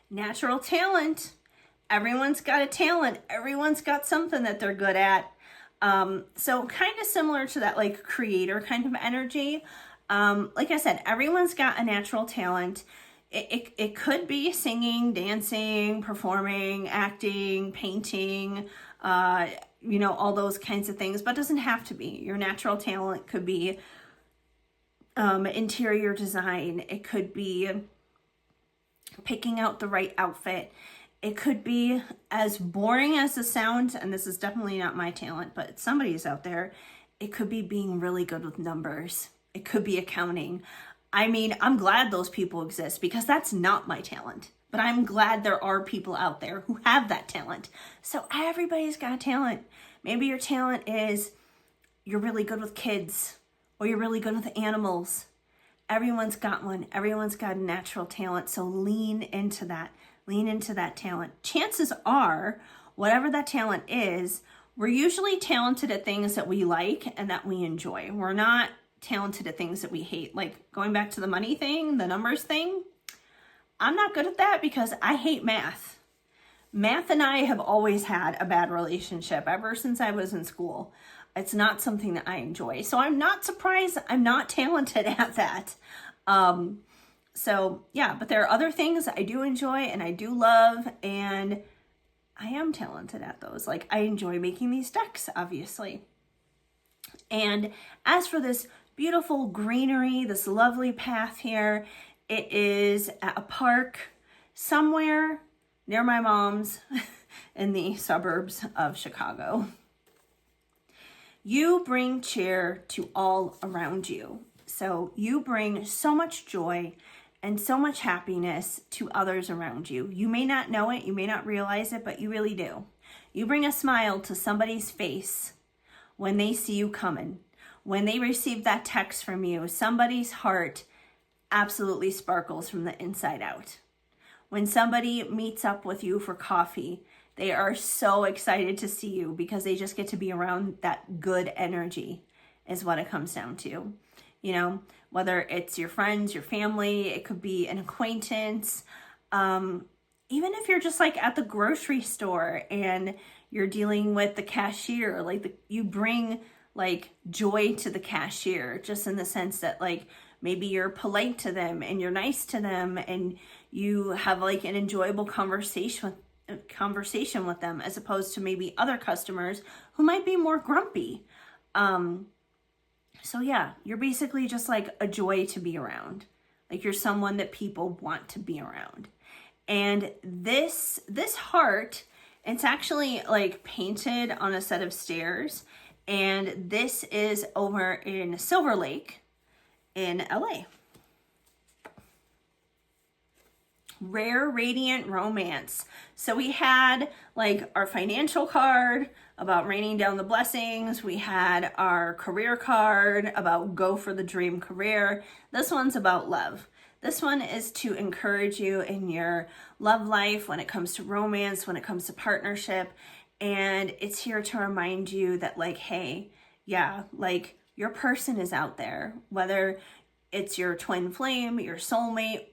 Natural talent. Everyone's got a talent. Everyone's got something that they're good at. So kind of similar to that like creator kind of energy. Like I said, everyone's got a natural talent. It could be singing, dancing, performing, acting, painting, all those kinds of things, but it doesn't have to be. Your natural talent could be interior design. It could be picking out the right outfit. It could be as boring as the sound, and this is definitely not my talent, but somebody's out there. It could be being really good with numbers. It could be accounting. I mean, I'm glad those people exist because that's not my talent, but I'm glad there are people out there who have that talent. So everybody's got a talent. Maybe your talent is you're really good with kids, or you're really good with animals. Everyone's got one. Everyone's got a natural talent. So lean into that. Lean into that talent. Chances are, whatever that talent is, we're usually talented at things that we like and that we enjoy. We're not talented at things that we hate. Like going back to the money thing, the numbers thing. I'm not good at that because I hate math. Math and I have always had a bad relationship ever since I was in school. It's not something that I enjoy. So I'm not surprised I'm not talented at that. So yeah, but there are other things I do enjoy and I do love, and I am talented at those. Like I enjoy making these decks, obviously. And as for this beautiful greenery, this lovely path here, it is at a park somewhere near my mom's in the suburbs of Chicago. You bring cheer to all around you. So you bring so much joy and so much happiness to others around you. You may not know it, you may not realize it, but you really do. You bring a smile to somebody's face when they see you coming. When they receive that text from you, somebody's heart absolutely sparkles from the inside out. When somebody meets up with you for coffee, they are so excited to see you because they just get to be around that good energy is what it comes down to. You know, whether it's your friends, your family, it could be an acquaintance. Even if you're just like at the grocery store and you're dealing with the cashier, like you bring like joy to the cashier, just in the sense that like maybe you're polite to them and you're nice to them and you have like an enjoyable conversation with them, as opposed to maybe other customers who might be more grumpy. So yeah, you're basically just like a joy to be around. Like you're someone that people want to be around. And this heart, it's actually like painted on a set of stairs. And this is over in Silver Lake in LA. Rare Radiant Romance. So we had like our financial card about raining down the blessings. We had our career card about go for the dream career. This one's about love. This one is to encourage you in your love life when it comes to romance, when it comes to partnership. And it's here to remind you that like, hey, yeah, like your person is out there, whether it's your twin flame, your soulmate,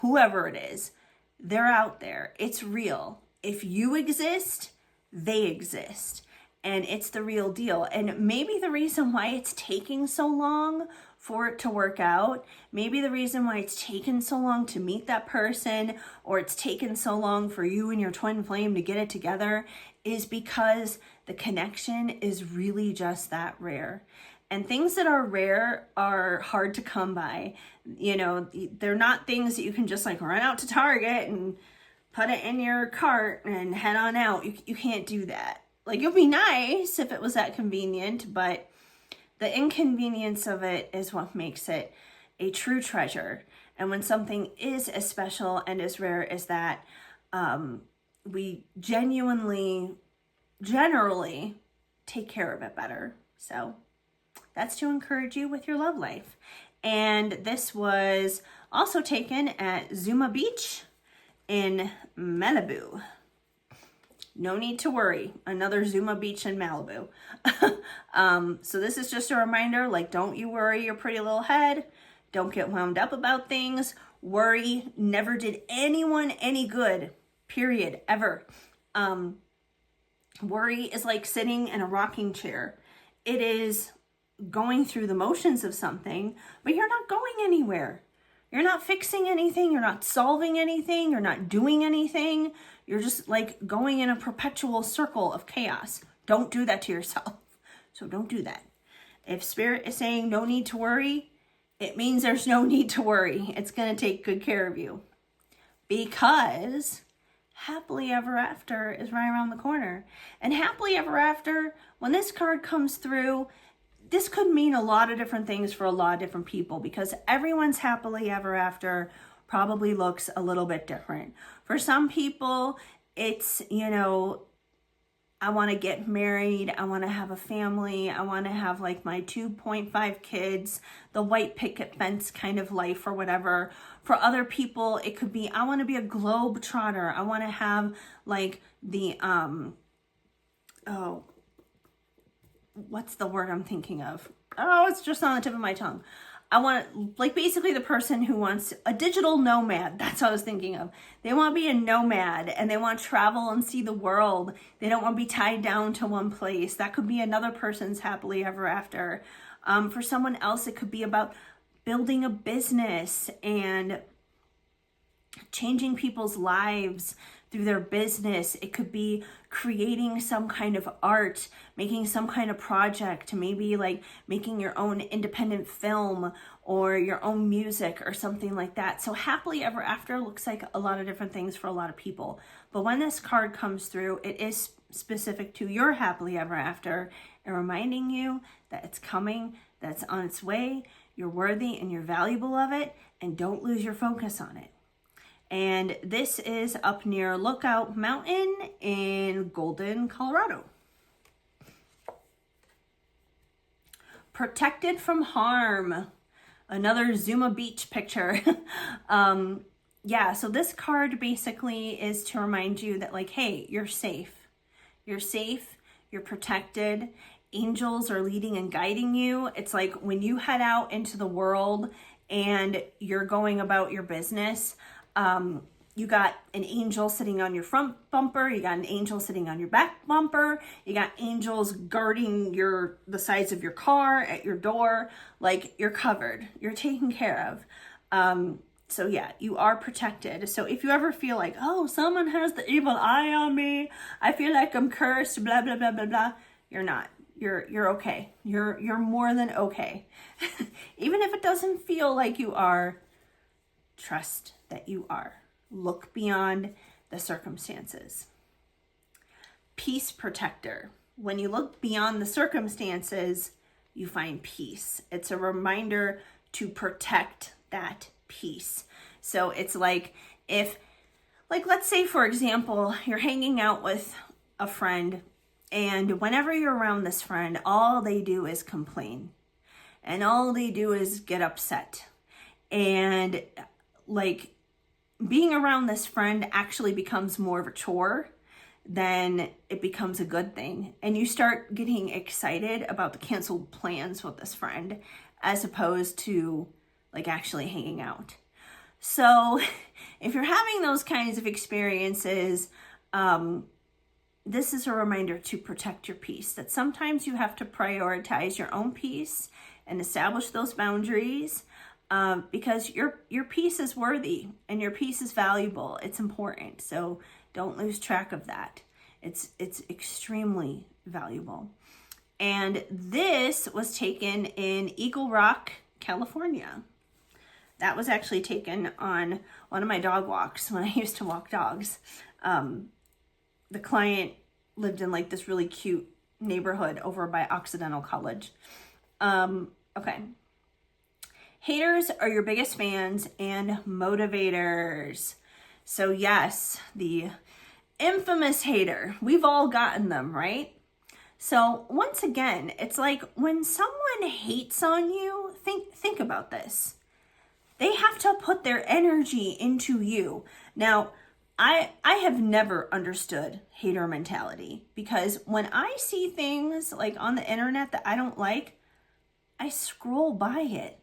whoever it is, they're out there. It's real. If you exist, they exist. And it's the real deal. And maybe the reason why it's taking so long for it to work out, maybe the reason why it's taken so long to meet that person, or it's taken so long for you and your twin flame to get it together, is because the connection is really just that rare. And things that are rare are hard to come by. You know, they're not things that you can just like run out to Target and put it in your cart and head on out. You can't do that. Like, it'll be nice if it was that convenient, but the inconvenience of it is what makes it a true treasure. And when something is as special and as rare as that, we generally take care of it better. So that's to encourage you with your love life. And this was also taken at Zuma Beach in Malibu. No need to worry. Another Zuma Beach in Malibu. So this is just a reminder, like, don't you worry your pretty little head. Don't get wound up about things. Worry never did anyone any good, period, ever. Worry is like sitting in a rocking chair. It is going through the motions of something, but you're not going anywhere. You're not fixing anything. You're not solving anything. You're not doing anything. You're just like going in a perpetual circle of chaos. Don't do that to yourself. So don't do that. If Spirit is saying no need to worry, it means there's no need to worry. It's going to take good care of you. Because happily ever after is right around the corner. And happily ever after, when this card comes through, this could mean a lot of different things for a lot of different people, because everyone's happily ever after probably looks a little bit different. For some people, it's, you know, I want to get married, I want to have a family, I want to have like my 2.5 kids, the white picket fence kind of life or whatever. For other people, it could be, I want to be a globe trotter. I want to have like the, what's the word I'm thinking of? Oh, it's just on the tip of my tongue. I want, like, basically the person who wants a digital nomad. That's what I was thinking of. They want to be a nomad and they want to travel and see the world. They don't want to be tied down to one place. That could be another person's happily ever after. For someone else, it could be about building a business and changing people's lives through their business. It could be creating some kind of art, making some kind of project, maybe like making your own independent film or your own music or something like that. So happily ever after looks like a lot of different things for a lot of people. But when this card comes through, it is specific to your happily ever after and reminding you that it's coming, that it's on its way, you're worthy and you're valuable of it, and don't lose your focus on it. And this is up near Lookout Mountain in Golden, Colorado. Protected from harm. another Zuma Beach picture. Yeah, so this card basically is to remind you that, like, hey, you're safe. You're safe, you're protected. Angels are leading and guiding you. It's like when you head out into the world and you're going about your business, you got an angel sitting on your front bumper, you got an angel sitting on your back bumper, you got angels guarding the sides of your car, at your door. Like, you're covered, you're taken care of. So yeah, you are protected. So if you ever feel like, oh, someone has the evil eye on me, I feel like I'm cursed, blah, blah, blah, blah, blah, you're not. You're okay. You're more than okay. Even if it doesn't feel like you are, trust that you are. Look beyond the circumstances. Peace protector. When you look beyond the circumstances, you find peace. It's a reminder to protect that peace. So it's like, let's say, for example, you're hanging out with a friend, and whenever you're around this friend, all they do is complain, and all they do is get upset. And like, being around this friend actually becomes more of a chore than it becomes a good thing. And you start getting excited about the canceled plans with this friend, as opposed to like actually hanging out. So if you're having those kinds of experiences, this is a reminder to protect your peace, that sometimes you have to prioritize your own peace and establish those boundaries, because your peace is worthy and your peace is valuable. It's important. So don't lose track of that. It's extremely valuable. And this was taken in Eagle Rock, California. That was actually taken on one of my dog walks when I used to walk dogs. The client lived in like this really cute neighborhood over by Occidental College. Okay. Haters are your biggest fans and motivators. So yes, the infamous hater. We've all gotten them, right? So once again, it's like when someone hates on you, think about this. They have to put their energy into you. Now, I have never understood hater mentality, because when I see things like on the internet that I don't like, I scroll by it.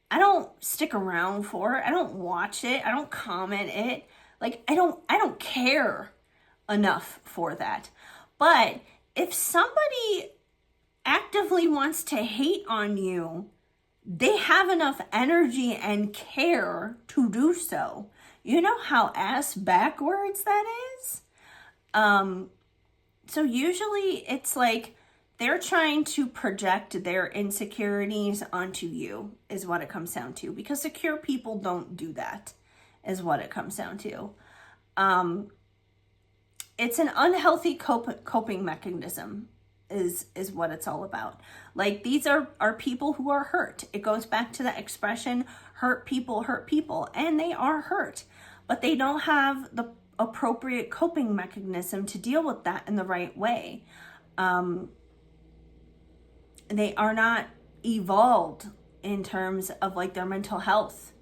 I don't stick around for it. I don't watch it. I don't comment it. Like, I don't care enough for that. But if somebody actively wants to hate on you, they have enough energy and care to do so. You know how ass backwards that is? So usually it's like they're trying to project their insecurities onto you, is what it comes down to. Because secure people don't do that, is what it comes down to. It's an unhealthy coping mechanism, is what it's all about. Like, these are people who are hurt. It goes back to that expression, hurt people, and they are hurt, but they don't have the appropriate coping mechanism to deal with that in the right way. They are not evolved in terms of like their mental health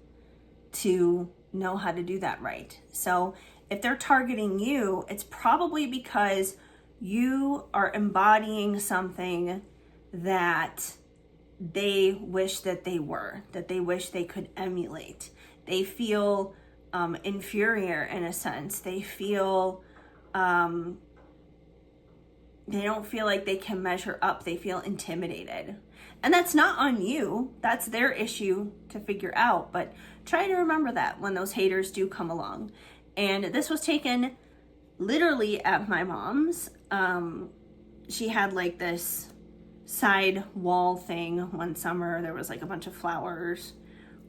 to know how to do that right. So if they're targeting you, it's probably because you are embodying something that they wish that they were, that they wish they could emulate. They feel inferior in a sense. They feel, they don't feel like they can measure up. They feel intimidated. And that's not on you. That's their issue to figure out. But try to remember that when those haters do come along. And this was taken literally at my mom's. She had like this side wall thing one summer. There was like a bunch of flowers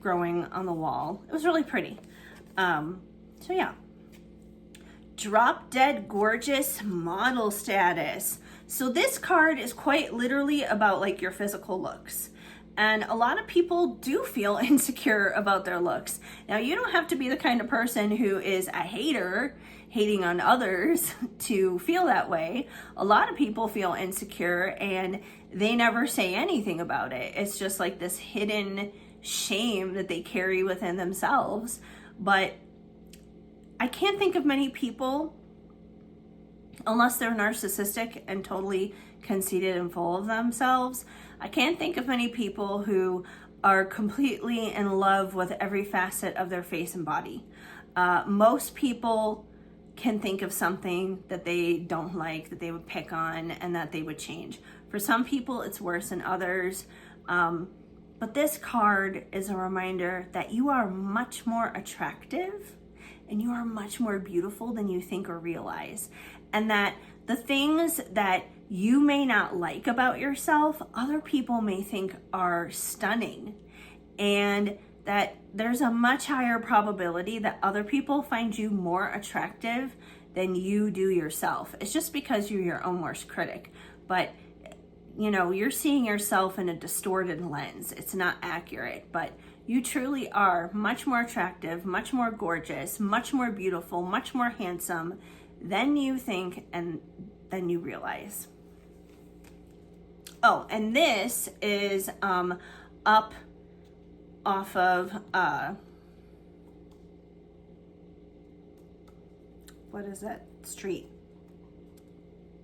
growing on the wall. It was really pretty. So yeah. Drop dead gorgeous model status. So this card is quite literally about like your physical looks. And a lot of people do feel insecure about their looks. Now, you don't have to be the kind of person who is a hater, hating on others, to feel that way. A lot of people feel insecure and they never say anything about it. It's just like this hidden shame that they carry within themselves. But I can't think of many people, unless they're narcissistic and totally conceited and full of themselves, I can't think of many people who are completely in love with every facet of their face and body. Most people can think of something that they don't like, that they would pick on, and that they would change. For some people, it's worse than others. But this card is a reminder that you are much more attractive and you are much more beautiful than you think or realize. And that the things that you may not like about yourself, other people may think are stunning. And that there's a much higher probability that other people find you more attractive than you do yourself. It's just because you're your own worst critic. But you know, you're seeing yourself in a distorted lens. It's not accurate, but you truly are much more attractive, much more gorgeous, much more beautiful, much more handsome than you think and than you realize. Oh, and this is up off of what is that street?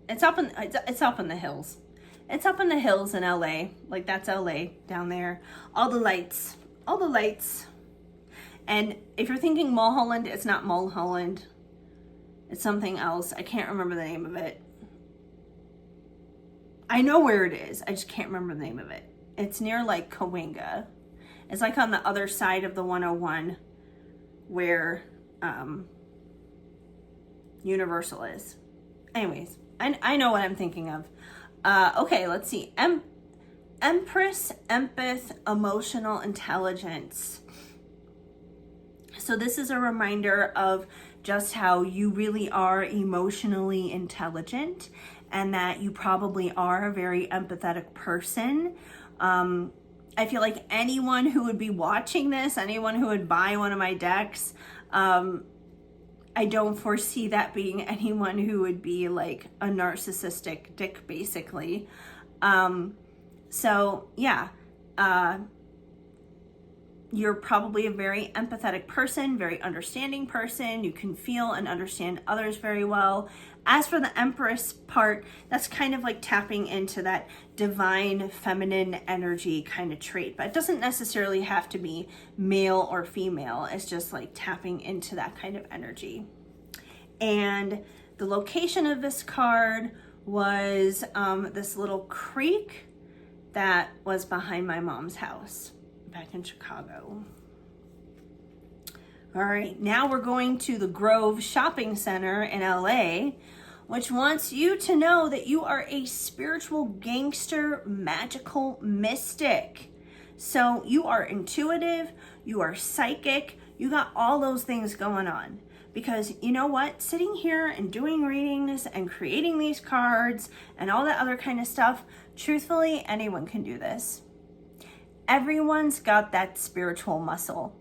It's up in the hills. It's up in the hills in LA. Like, that's LA down there. All the lights. And if you're thinking Mulholland, it's not Mulholland. It's something else. I can't remember the name of it. I know where it is. I just can't remember the name of it. It's near like Cahuenga. It's like on the other side of the 101 where Universal is. Anyways, I know what I'm thinking of. Okay, let's see. Empress, empath, emotional intelligence. So this is a reminder of just how you really are emotionally intelligent and that you probably are a very empathetic person. I feel like anyone who would be watching this, anyone who would buy one of my decks, I don't foresee that being anyone who would be like a narcissistic dick, basically. So yeah, you're probably a very empathetic person, very understanding person. You can feel and understand others very well. As for the Empress part, that's kind of like tapping into that divine feminine energy kind of trait, but it doesn't necessarily have to be male or female. It's just like tapping into that kind of energy. And the location of this card was this little creek that was behind my mom's house back in Chicago. All right, now we're going to the Grove Shopping Center in LA, which wants you to know that you are a spiritual gangster, magical mystic. So you are intuitive, you are psychic, you got all those things going on. Because you know what? Sitting here and doing readings and creating these cards and all that other kind of stuff, truthfully, anyone can do this. Everyone's got that spiritual muscle.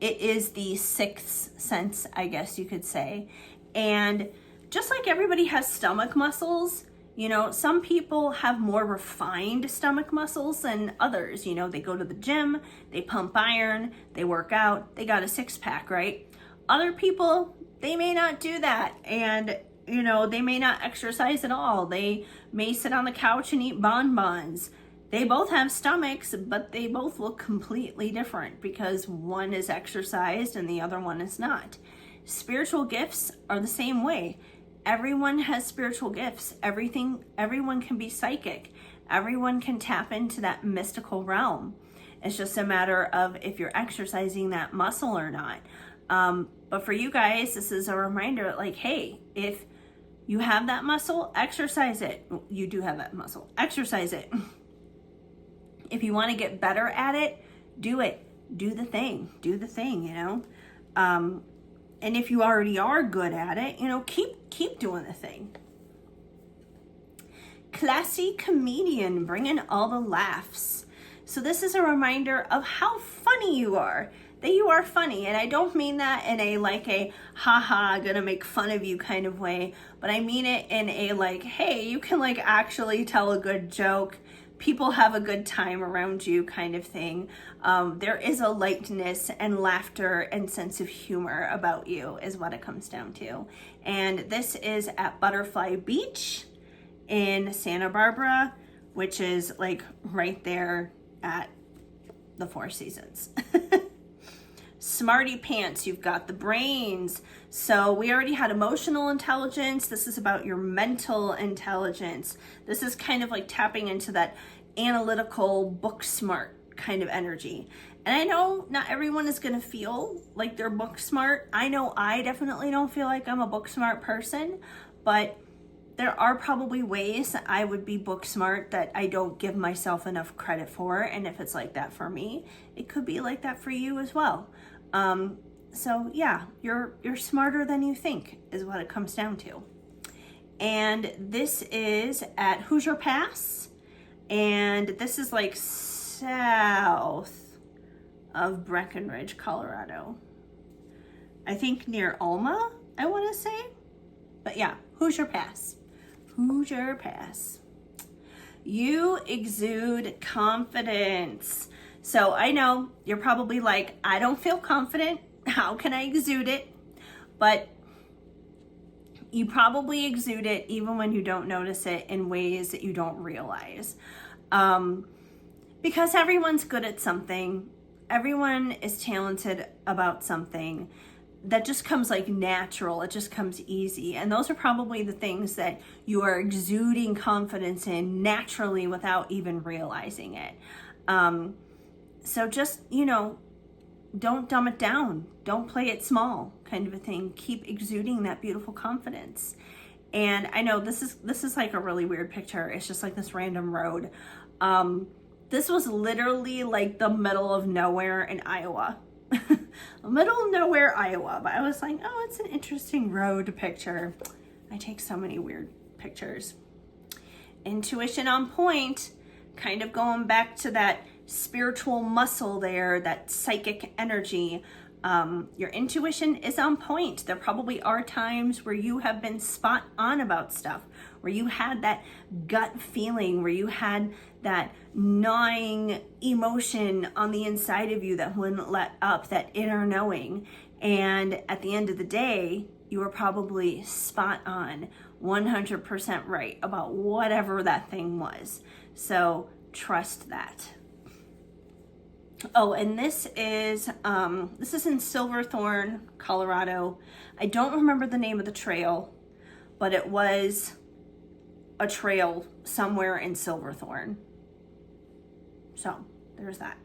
It is the sixth sense, I guess you could say. And just like everybody has stomach muscles, you know, some people have more refined stomach muscles than others. You know, they go to the gym, they pump iron, they work out, they got a six-pack, right? Other people, they may not do that. And, you know, they may not exercise at all. They may sit on the couch and eat bonbons. They both have stomachs, but they both look completely different because one is exercised and the other one is not. Spiritual gifts are the same way. Everyone has spiritual gifts. Everyone can be psychic. Everyone can tap into that mystical realm. It's just a matter of if you're exercising that muscle or not. But for you guys, this is a reminder like, hey, if you have that muscle, exercise it. You do have that muscle. Exercise it. If you want to get better at it, do it. Do the thing, you know? And if you already are good at it, you know, keep doing the thing. Classy comedian, bringing all the laughs. So this is a reminder of how funny you are, that you are funny. And I don't mean that in a like a haha, gonna make fun of you kind of way, but I mean it in a like, hey, you can like actually tell a good joke. people have a good time around you kind of thing. There is a lightness and laughter and sense of humor about you is what it comes down to. And this is at Butterfly Beach in Santa Barbara, which is like right there at the Four Seasons. Smarty pants, you've got the brains. So we already had emotional intelligence. This is about your mental intelligence. This is kind of like tapping into that analytical, book smart kind of energy. And I know not everyone is going to feel like they're book smart. I know I definitely don't feel like I'm a book smart person, but there are probably ways that I would be book smart that I don't give myself enough credit for. And if it's like that for me, it could be like that for you as well. So yeah, you're smarter than you think is what it comes down to. And this is at Hoosier Pass. And this is like south of Breckenridge, Colorado. I think near Alma, I want to say. But yeah, Hoosier Pass. Hoosier Pass. You exude confidence. So I know you're probably like, I don't feel confident. How can I exude it? But you probably exude it even when you don't notice it in ways that you don't realize. Because everyone's good at something. Everyone is talented about something. That just comes like natural. It just comes easy. And those are probably the things that you are exuding confidence in naturally without even realizing it. So just, don't dumb it down. Don't play it small kind of a thing. Keep exuding that beautiful confidence. And I know this is like a really weird picture. It's just like this random road. This was literally like the middle of nowhere in Iowa. Middle of nowhere, Iowa. But I was like, oh, it's an interesting road picture. I take so many weird pictures. Intuition on point. Kind of going back to that spiritual muscle there, that psychic energy. Your intuition is on point. There probably are times where you have been spot on about stuff, where you had that gut feeling, where you had that gnawing emotion on the inside of you that wouldn't let up, that inner knowing. And at the end of the day, you were probably spot on, 100% right about whatever that thing was. So trust that. Oh, and this is in Silverthorne, Colorado. I don't remember the name of the trail, but it was a trail somewhere in Silverthorne. So there's that.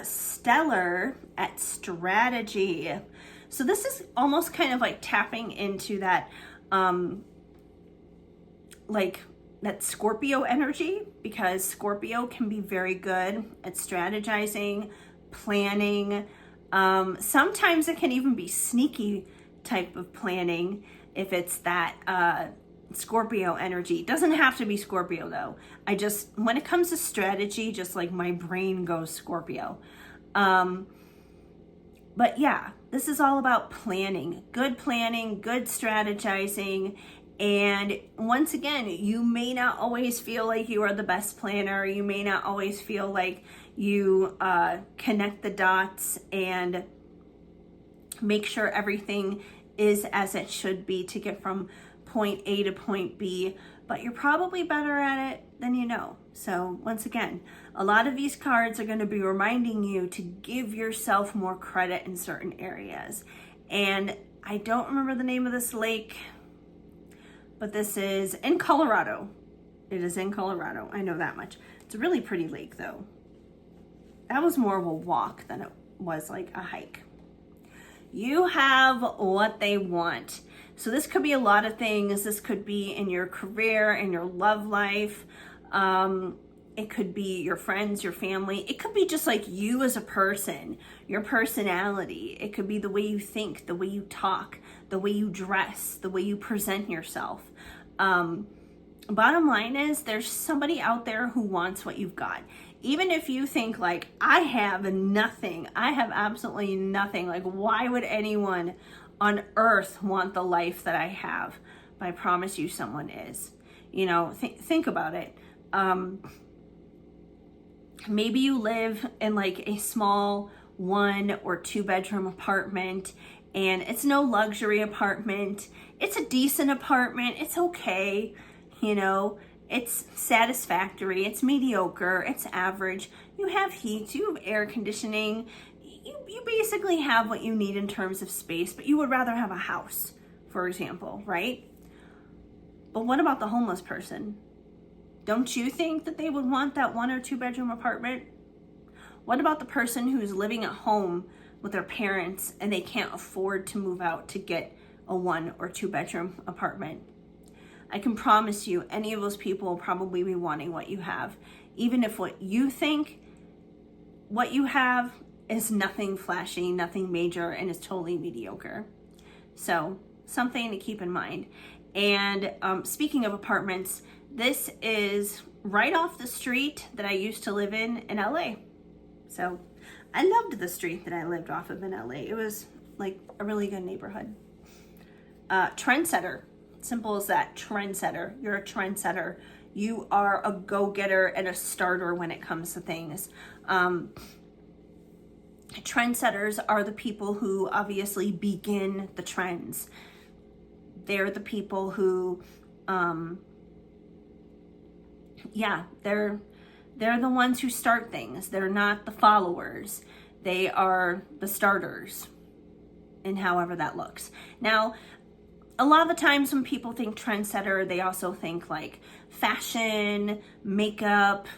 Stellar at Strategy. So this is almost kind of like tapping into that, like that Scorpio energy, because Scorpio can be very good at strategizing, planning. Sometimes it can even be sneaky type of planning if it's that Scorpio energy. It doesn't have to be Scorpio though. When it comes to strategy, just like my brain goes Scorpio. But yeah, this is all about planning, good strategizing. And once again, you may not always feel like you are the best planner. You may not always feel like you connect the dots and make sure everything is as it should be to get from point A to point B, but you're probably better at it than you know. So once again, a lot of these cards are going to be reminding you to give yourself more credit in certain areas. And I don't remember the name of this lake, but this is in Colorado. It is in Colorado. I know that much. It's a really pretty lake though. That was more of a walk than it was like a hike. You have what they want. So this could be a lot of things. This could be in your career, in your love life. It could be your friends, your family. It could be just like you as a person, your personality. It could be the way you think, the way you talk, the way you dress, the way you present yourself. Bottom line is there's somebody out there who wants what you've got. Even if you think like, I have nothing, I have absolutely nothing. Like, why would anyone on earth want the life that I have? But I promise you someone is. You know, think about it. Maybe you live in like a small 1 or 2 bedroom apartment, and it's no luxury apartment. It's a decent apartment. It's okay. You know, it's satisfactory. It's mediocre. It's average. You have heat. You have air conditioning. You basically have what you need in terms of space, but you would rather have a house, for example, right? But what about the homeless person? Don't you think that they would want that 1 or 2 bedroom apartment? What about the person who's living at home with their parents and they can't afford to move out to get a 1 or 2 bedroom apartment? I can promise you any of those people will probably be wanting what you have, even if what you think what you have is nothing flashy, nothing major, and is totally mediocre. So something to keep in mind. And speaking of apartments, this is right off the street that I used to live in LA. So I loved the street that I lived off of in LA. It was like a really good neighborhood. Trendsetter, simple as that, trendsetter. You're a trendsetter. You are a go-getter and a starter when it comes to things. Trendsetters are the people who obviously begin the trends. They're the people who, they're the ones who start things. They're not the followers. They are the starters, and however that looks. Now, a lot of the times when people think trendsetter, they also think like fashion, makeup,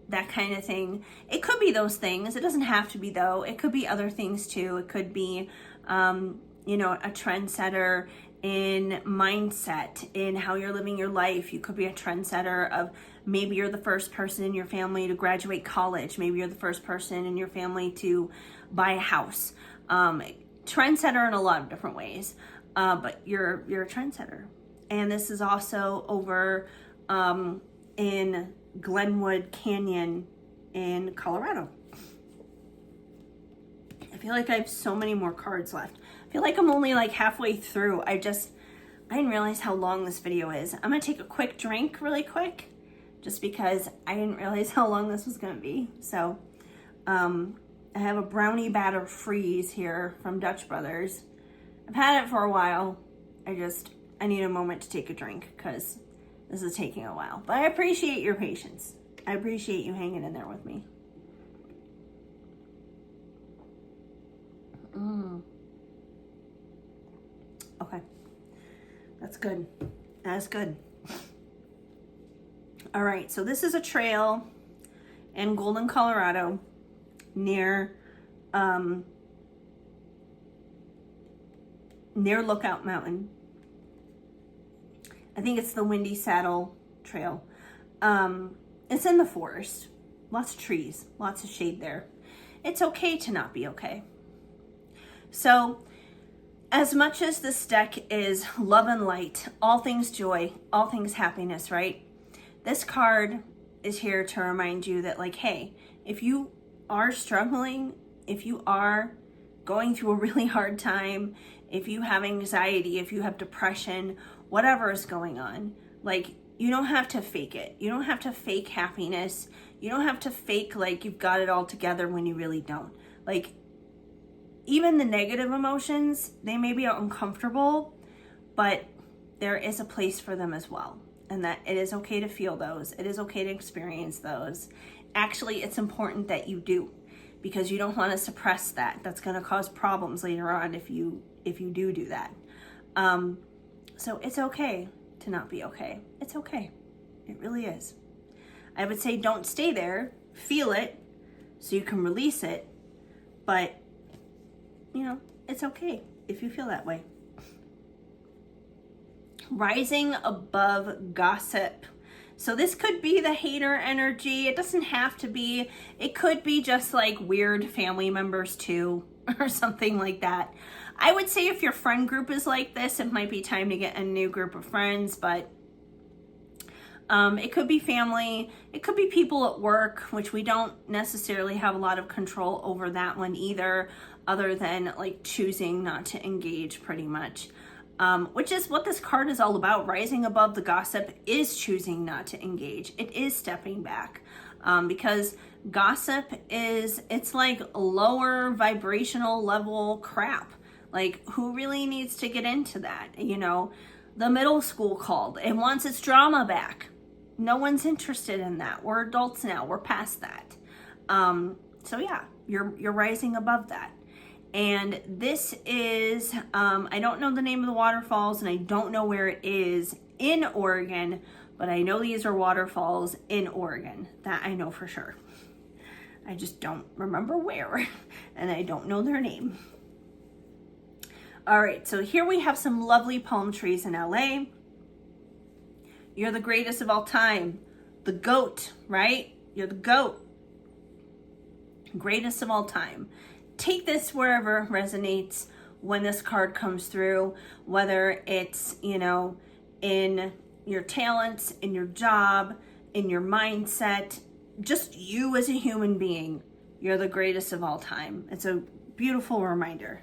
that kind of thing. It could be those things. It doesn't have to be though. It could be other things too. It could be, a trendsetter in mindset, in how you're living your life. You could be a trendsetter of maybe you're the first person in your family to graduate college. Maybe you're the first person in your family to buy a house. Trendsetter in a lot of different ways, but you're a trendsetter. And this is also over in Glenwood Canyon in Colorado. I feel like I have so many more cards left. I feel like I'm only like halfway through. I didn't realize how long this video is. I'm gonna take a quick drink really quick, just because I didn't realize how long this was gonna be. So I have a brownie batter freeze here from Dutch Brothers. I've had it for a while. I need a moment to take a drink because this is taking a while. But I appreciate your patience. I appreciate you hanging in there with me. Okay. That's good. That's good. All right, so this is a trail in Golden, Colorado, near Lookout Mountain. I think it's the Windy Saddle Trail. It's in the forest. Lots of trees, lots of shade there. It's okay to not be okay. So, as much as this deck is love and light, all things joy, all things happiness, right? This card is here to remind you that, like, hey, if you are struggling, if you are going through a really hard time, if you have anxiety, if you have depression, whatever is going on, like, you don't have to fake it. You don't have to fake happiness. You don't have to fake like you've got it all together when you really don't. Like, even the negative emotions, they may be uncomfortable, but there is a place for them as well. And that it is okay to feel those. It is okay to experience those. Actually, it's important that you do, because you don't want to suppress that. That's going to cause problems later on if you do that. So it's okay to not be okay. It's okay. It really is. I would say don't stay there. Feel it so you can release it. But, it's okay if you feel that way. Rising above gossip. So this could be the hater energy. It doesn't have to be. It could be just like weird family members too, or something like that. I would say if your friend group is like this, it might be time to get a new group of friends, but it could be family. It could be people at work, which we don't necessarily have a lot of control over that one either, other than like choosing not to engage pretty much. which is what this card is all about. Rising above the gossip is choosing not to engage. It is stepping back, because gossip it's like lower vibrational level crap. Like, who really needs to get into that? You know, the middle school called. It wants its drama back. No one's interested in that. We're adults now. We're past that. So yeah, you're rising above that. And this is, I don't know the name of the waterfalls, and I don't know where it is in Oregon, but I know these are waterfalls in Oregon. That I know for sure. I just don't remember where, and I don't know their name. All right, so here we have some lovely palm trees in LA. You're the greatest of all time. The GOAT, right? You're the GOAT. Greatest of all time. Take this wherever resonates when this card comes through, whether it's, you know, in your talents, in your job, in your mindset, just you as a human being. You're the greatest of all time. It's a beautiful reminder.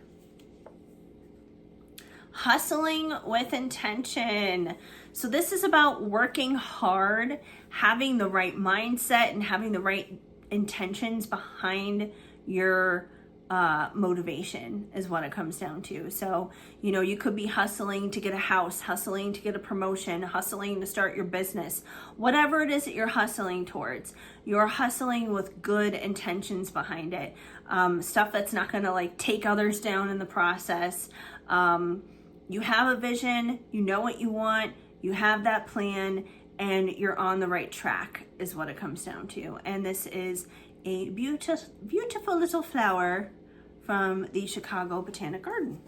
Hustling with intention. So this is about working hard, having the right mindset, and having the right intentions behind your motivation is what it comes down to. So, you know, you could be hustling to get a house, hustling to get a promotion, hustling to start your business. Whatever it is that you're hustling towards, you're hustling with good intentions behind it. Stuff that's not going to like take others down in the process. You have a vision, you know what you want, you have that plan, and you're on the right track is what it comes down to. And this is a beautiful little flower from the Chicago Botanic Garden.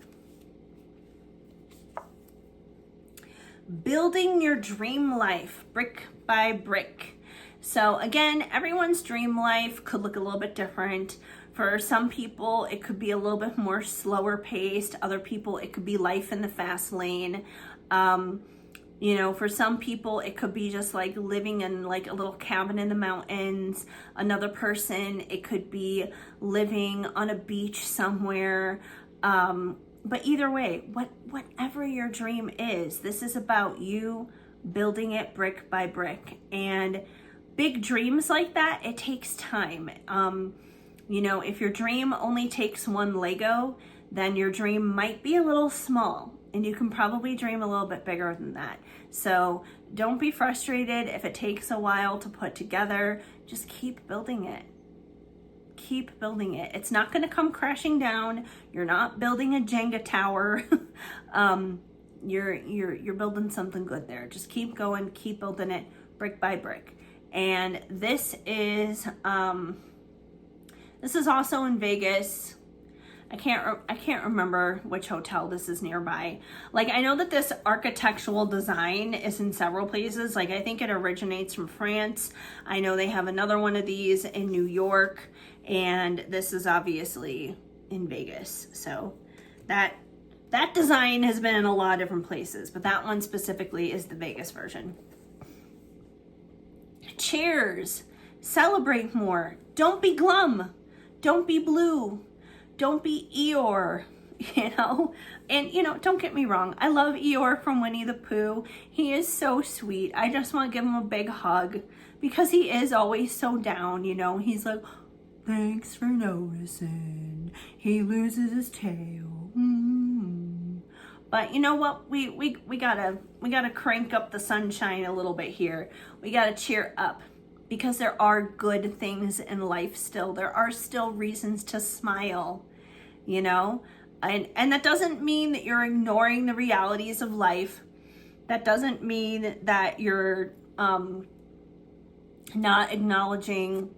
Building your dream life brick by brick. So again, everyone's dream life could look a little bit different. For some people, it could be a little bit more slower paced. Other people, it could be life in the fast lane. You know, for some people, it could be just like living in like a little cabin in the mountains. Another person, it could be living on a beach somewhere. But either way, whatever your dream is, this is about you building it brick by brick. And big dreams like that, it takes time. You know, if your dream only takes one Lego, then your dream might be a little small. And you can probably dream a little bit bigger than that. So don't be frustrated if it takes a while to put together. Just keep building it. Keep building it. It's not going to come crashing down. You're not building a Jenga tower. You're building something good there. Just keep going. Keep building it brick by brick. And this is also in Vegas. I can't remember which hotel this is nearby. Like, I know that this architectural design is in several places. Like, I think it originates from France. I know they have another one of these in New York, and this is obviously in Vegas. So that design has been in a lot of different places, but that one specifically is the Vegas version. Cheers. Celebrate more. Don't be glum. Don't be blue. Don't be Eeyore, you know? And, you know, don't get me wrong. I love Eeyore from Winnie the Pooh. He is so sweet. I just want to give him a big hug because he is always so down, you know? He's like, thanks for noticing. He loses his tail. But you know what? We gotta crank up the sunshine a little bit here. We gotta cheer up. Because there are good things in life still. There are still reasons to smile, you know? And that doesn't mean that you're ignoring the realities of life. That doesn't mean that you're not acknowledging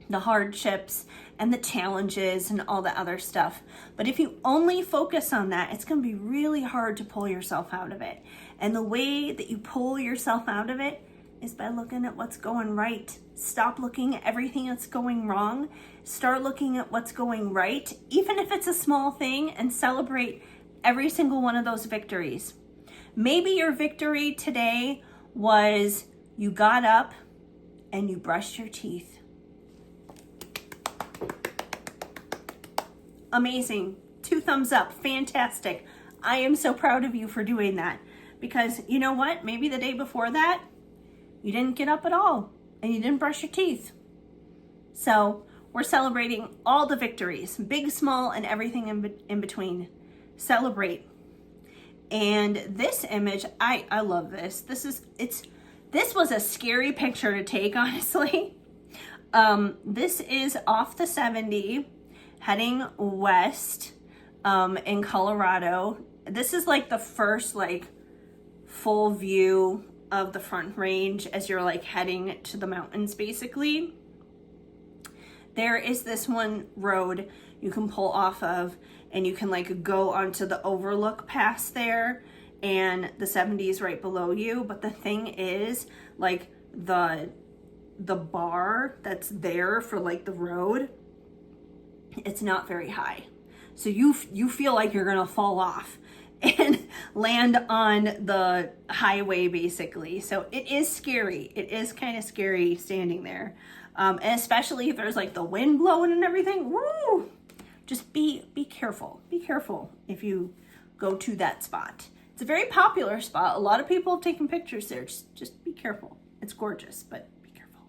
the hardships and the challenges and all the other stuff. But if you only focus on that, it's going to be really hard to pull yourself out of it. And the way that you pull yourself out of it is by looking at what's going right. Stop looking at everything that's going wrong. Start looking at what's going right, even if it's a small thing, and celebrate every single one of those victories. Maybe your victory today was you got up and you brushed your teeth. Amazing. 2 thumbs up. Fantastic. I am so proud of you for doing that, because you know what? Maybe the day before that, you didn't get up at all and you didn't brush your teeth. So we're celebrating all the victories, big, small, and everything in between. Celebrate. And this image, I love this. This was a scary picture to take, honestly. This is off the 70, heading west in Colorado. This is like the first like full view of the Front Range as you're like heading to the mountains, basically. There is this one road you can pull off of, and you can like go onto the overlook past there, and the 70 is right below you. But the thing is, like the bar that's there for like the road, it's not very high. So you feel like you're gonna fall off and land on the highway, basically. So it is scary. It is kind of scary standing there. And especially if there's like the wind blowing and everything. Woo! Just be careful. Be careful if you go to that spot. It's a very popular spot. A lot of people have taken pictures there. Just be careful. It's gorgeous, but be careful.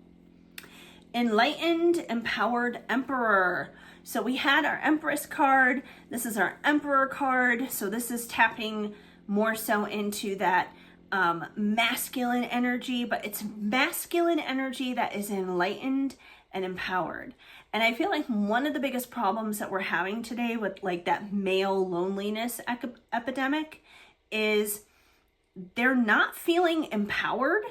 Enlightened, empowered emperor. So we had our Empress card. This is our Emperor card. So this is tapping more so into that masculine energy, but it's masculine energy that is enlightened and empowered. And I feel like one of the biggest problems that we're having today with like that male loneliness epidemic is they're not feeling empowered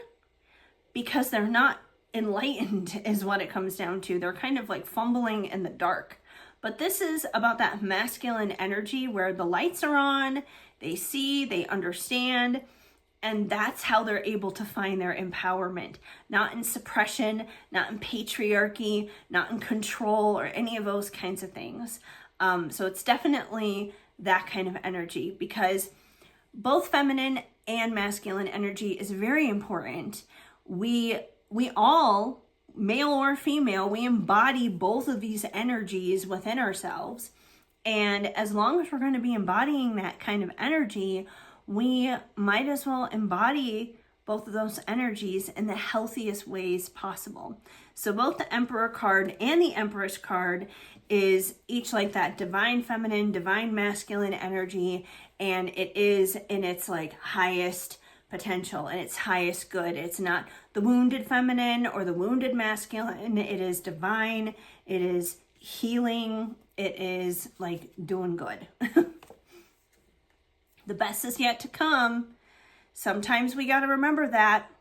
because they're not enlightened, is what it comes down to. They're kind of like fumbling in the dark. But this is about that masculine energy where the lights are on, they see, they understand, and that's how they're able to find their empowerment. Not in suppression, not in patriarchy, not in control or any of those kinds of things. So it's definitely that kind of energy, because both feminine and masculine energy is very important. We all, male or female, we embody both of these energies within ourselves. And as long as we're going to be embodying that kind of energy, we might as well embody both of those energies in the healthiest ways possible. So both the Emperor card and the Empress card is each like that divine feminine, divine masculine energy, and it is in its like highest potential and its highest good. It's not the wounded feminine or the wounded masculine. It is divine. It is healing. It is like doing good. The best is yet to come. Sometimes we got to remember that,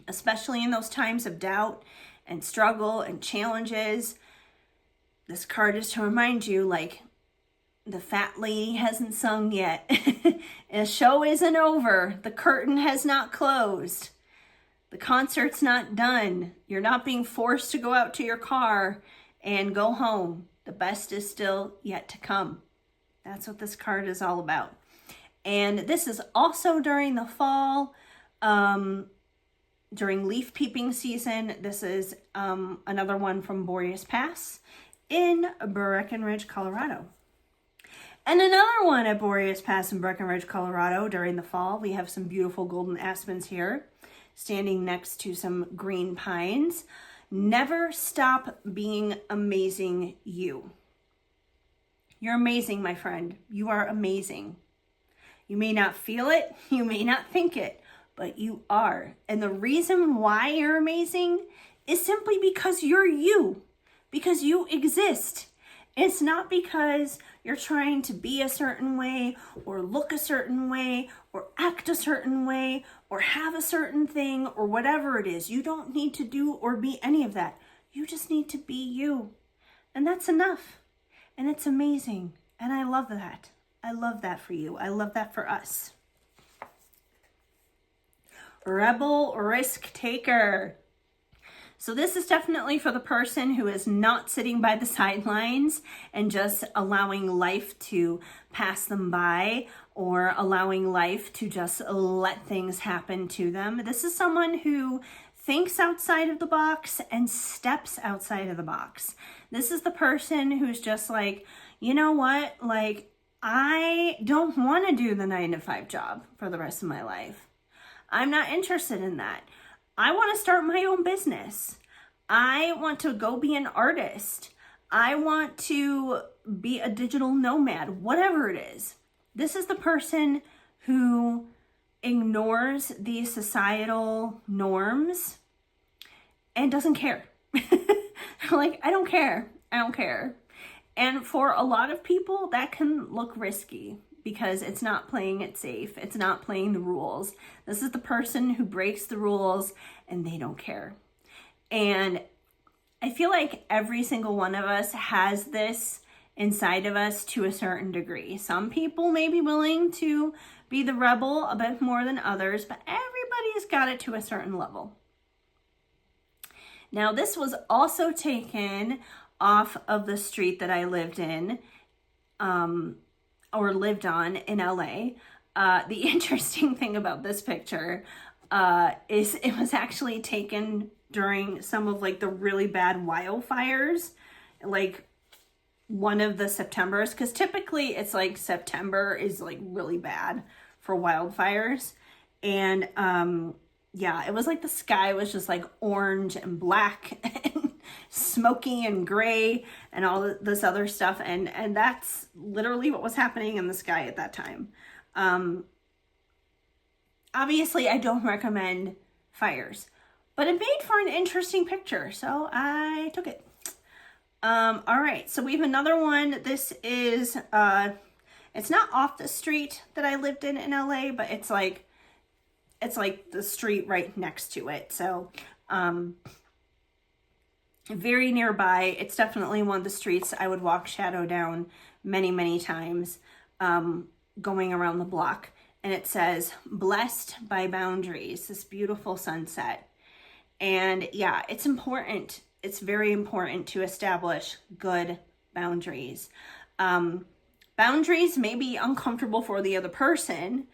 especially in those times of doubt and struggle and challenges. This card is to remind you, like, the fat lady hasn't sung yet. The show isn't over. The curtain has not closed. The concert's not done. You're not being forced to go out to your car and go home. The best is still yet to come. That's what this card is all about. And this is also during the fall, during leaf peeping season. This is another one from Boreas Pass in Breckenridge, Colorado. And another one at Boreas Pass in Breckenridge, Colorado during the fall. We have some beautiful golden aspens here, standing next to some green pines. Never stop being amazing you. You're amazing, my friend. You are amazing. You may not feel it, you may not think it, but you are. And the reason why you're amazing is simply because you're you, because you exist. It's not because you're trying to be a certain way or look a certain way or act a certain way or have a certain thing or whatever it is. You don't need to do or be any of that. You just need to be you. And that's enough. And it's amazing. And I love that. I love that for you. I love that for us. Rebel risk taker. So this is definitely for the person who is not sitting by the sidelines and just allowing life to pass them by or allowing life to just let things happen to them. This is someone who thinks outside of the box and steps outside of the box. This is the person who's just like, you know what? Like, I don't want to do the 9 to 5 job for the rest of my life. I'm not interested in that. I want to start my own business. I want to go be an artist. I want to be a digital nomad, whatever it is. This is the person who ignores these societal norms and doesn't care. Like, I don't care. I don't care. And for a lot of people, that can look risky because it's not playing it safe. It's not playing the rules. This is the person who breaks the rules and they don't care. And I feel like every single one of us has this inside of us to a certain degree. Some people may be willing to be the rebel a bit more than others, but everybody's got it to a certain level. Now, this was also taken off of the street that I lived in, or lived on in LA. The interesting thing about this picture is it was actually taken during some of like the really bad wildfires, like one of the Septembers, because typically it's like September is like really bad for wildfires. And yeah, it was like the sky was just like orange and black and smoky and gray and all this other stuff. And that's literally what was happening in the sky at that time. Obviously, I don't recommend fires, but it made for an interesting picture, so I took it. All right, so we have another one. This is, it's not off the street that I lived in LA, but it's like the street right next to it. So, very nearby. It's definitely one of the streets I would walk shadow down many, many times, going around the block. And it says, "Blessed by boundaries," this beautiful sunset. And yeah, it's important. It's very important to establish good boundaries. Boundaries may be uncomfortable for the other person,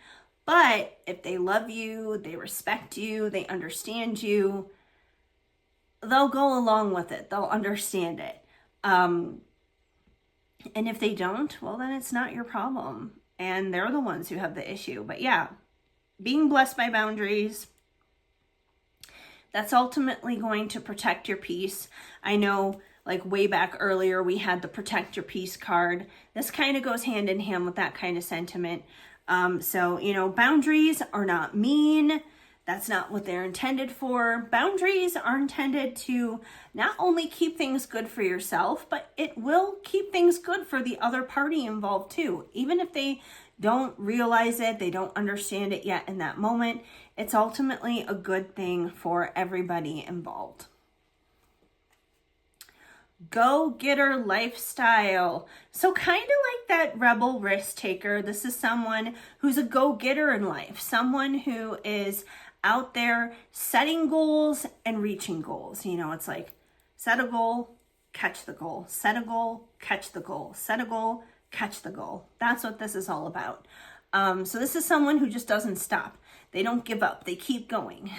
but if they love you, they respect you, they understand you, they'll go along with it. They'll understand it. And if they don't, well, then it's not your problem. And they're the ones who have the issue. But yeah, being blessed by boundaries, that's ultimately going to protect your peace. I know, like way back earlier, we had the Protect Your Peace card. This kind of goes hand in hand with that kind of sentiment. So, you know, boundaries are not mean. That's not what they're intended for. Boundaries are intended to not only keep things good for yourself, but it will keep things good for the other party involved too. Even if they don't realize it, they don't understand it yet in that moment, it's ultimately a good thing for everybody involved. Go-getter lifestyle. So kind of like that rebel risk taker, this is someone who's a go-getter in life, someone who is out there setting goals and reaching goals. You know, it's like set a goal, catch the goal, set a goal, catch the goal, set a goal, catch the goal. That's what this is all about. So this is someone who just doesn't stop. They don't give up. They keep going.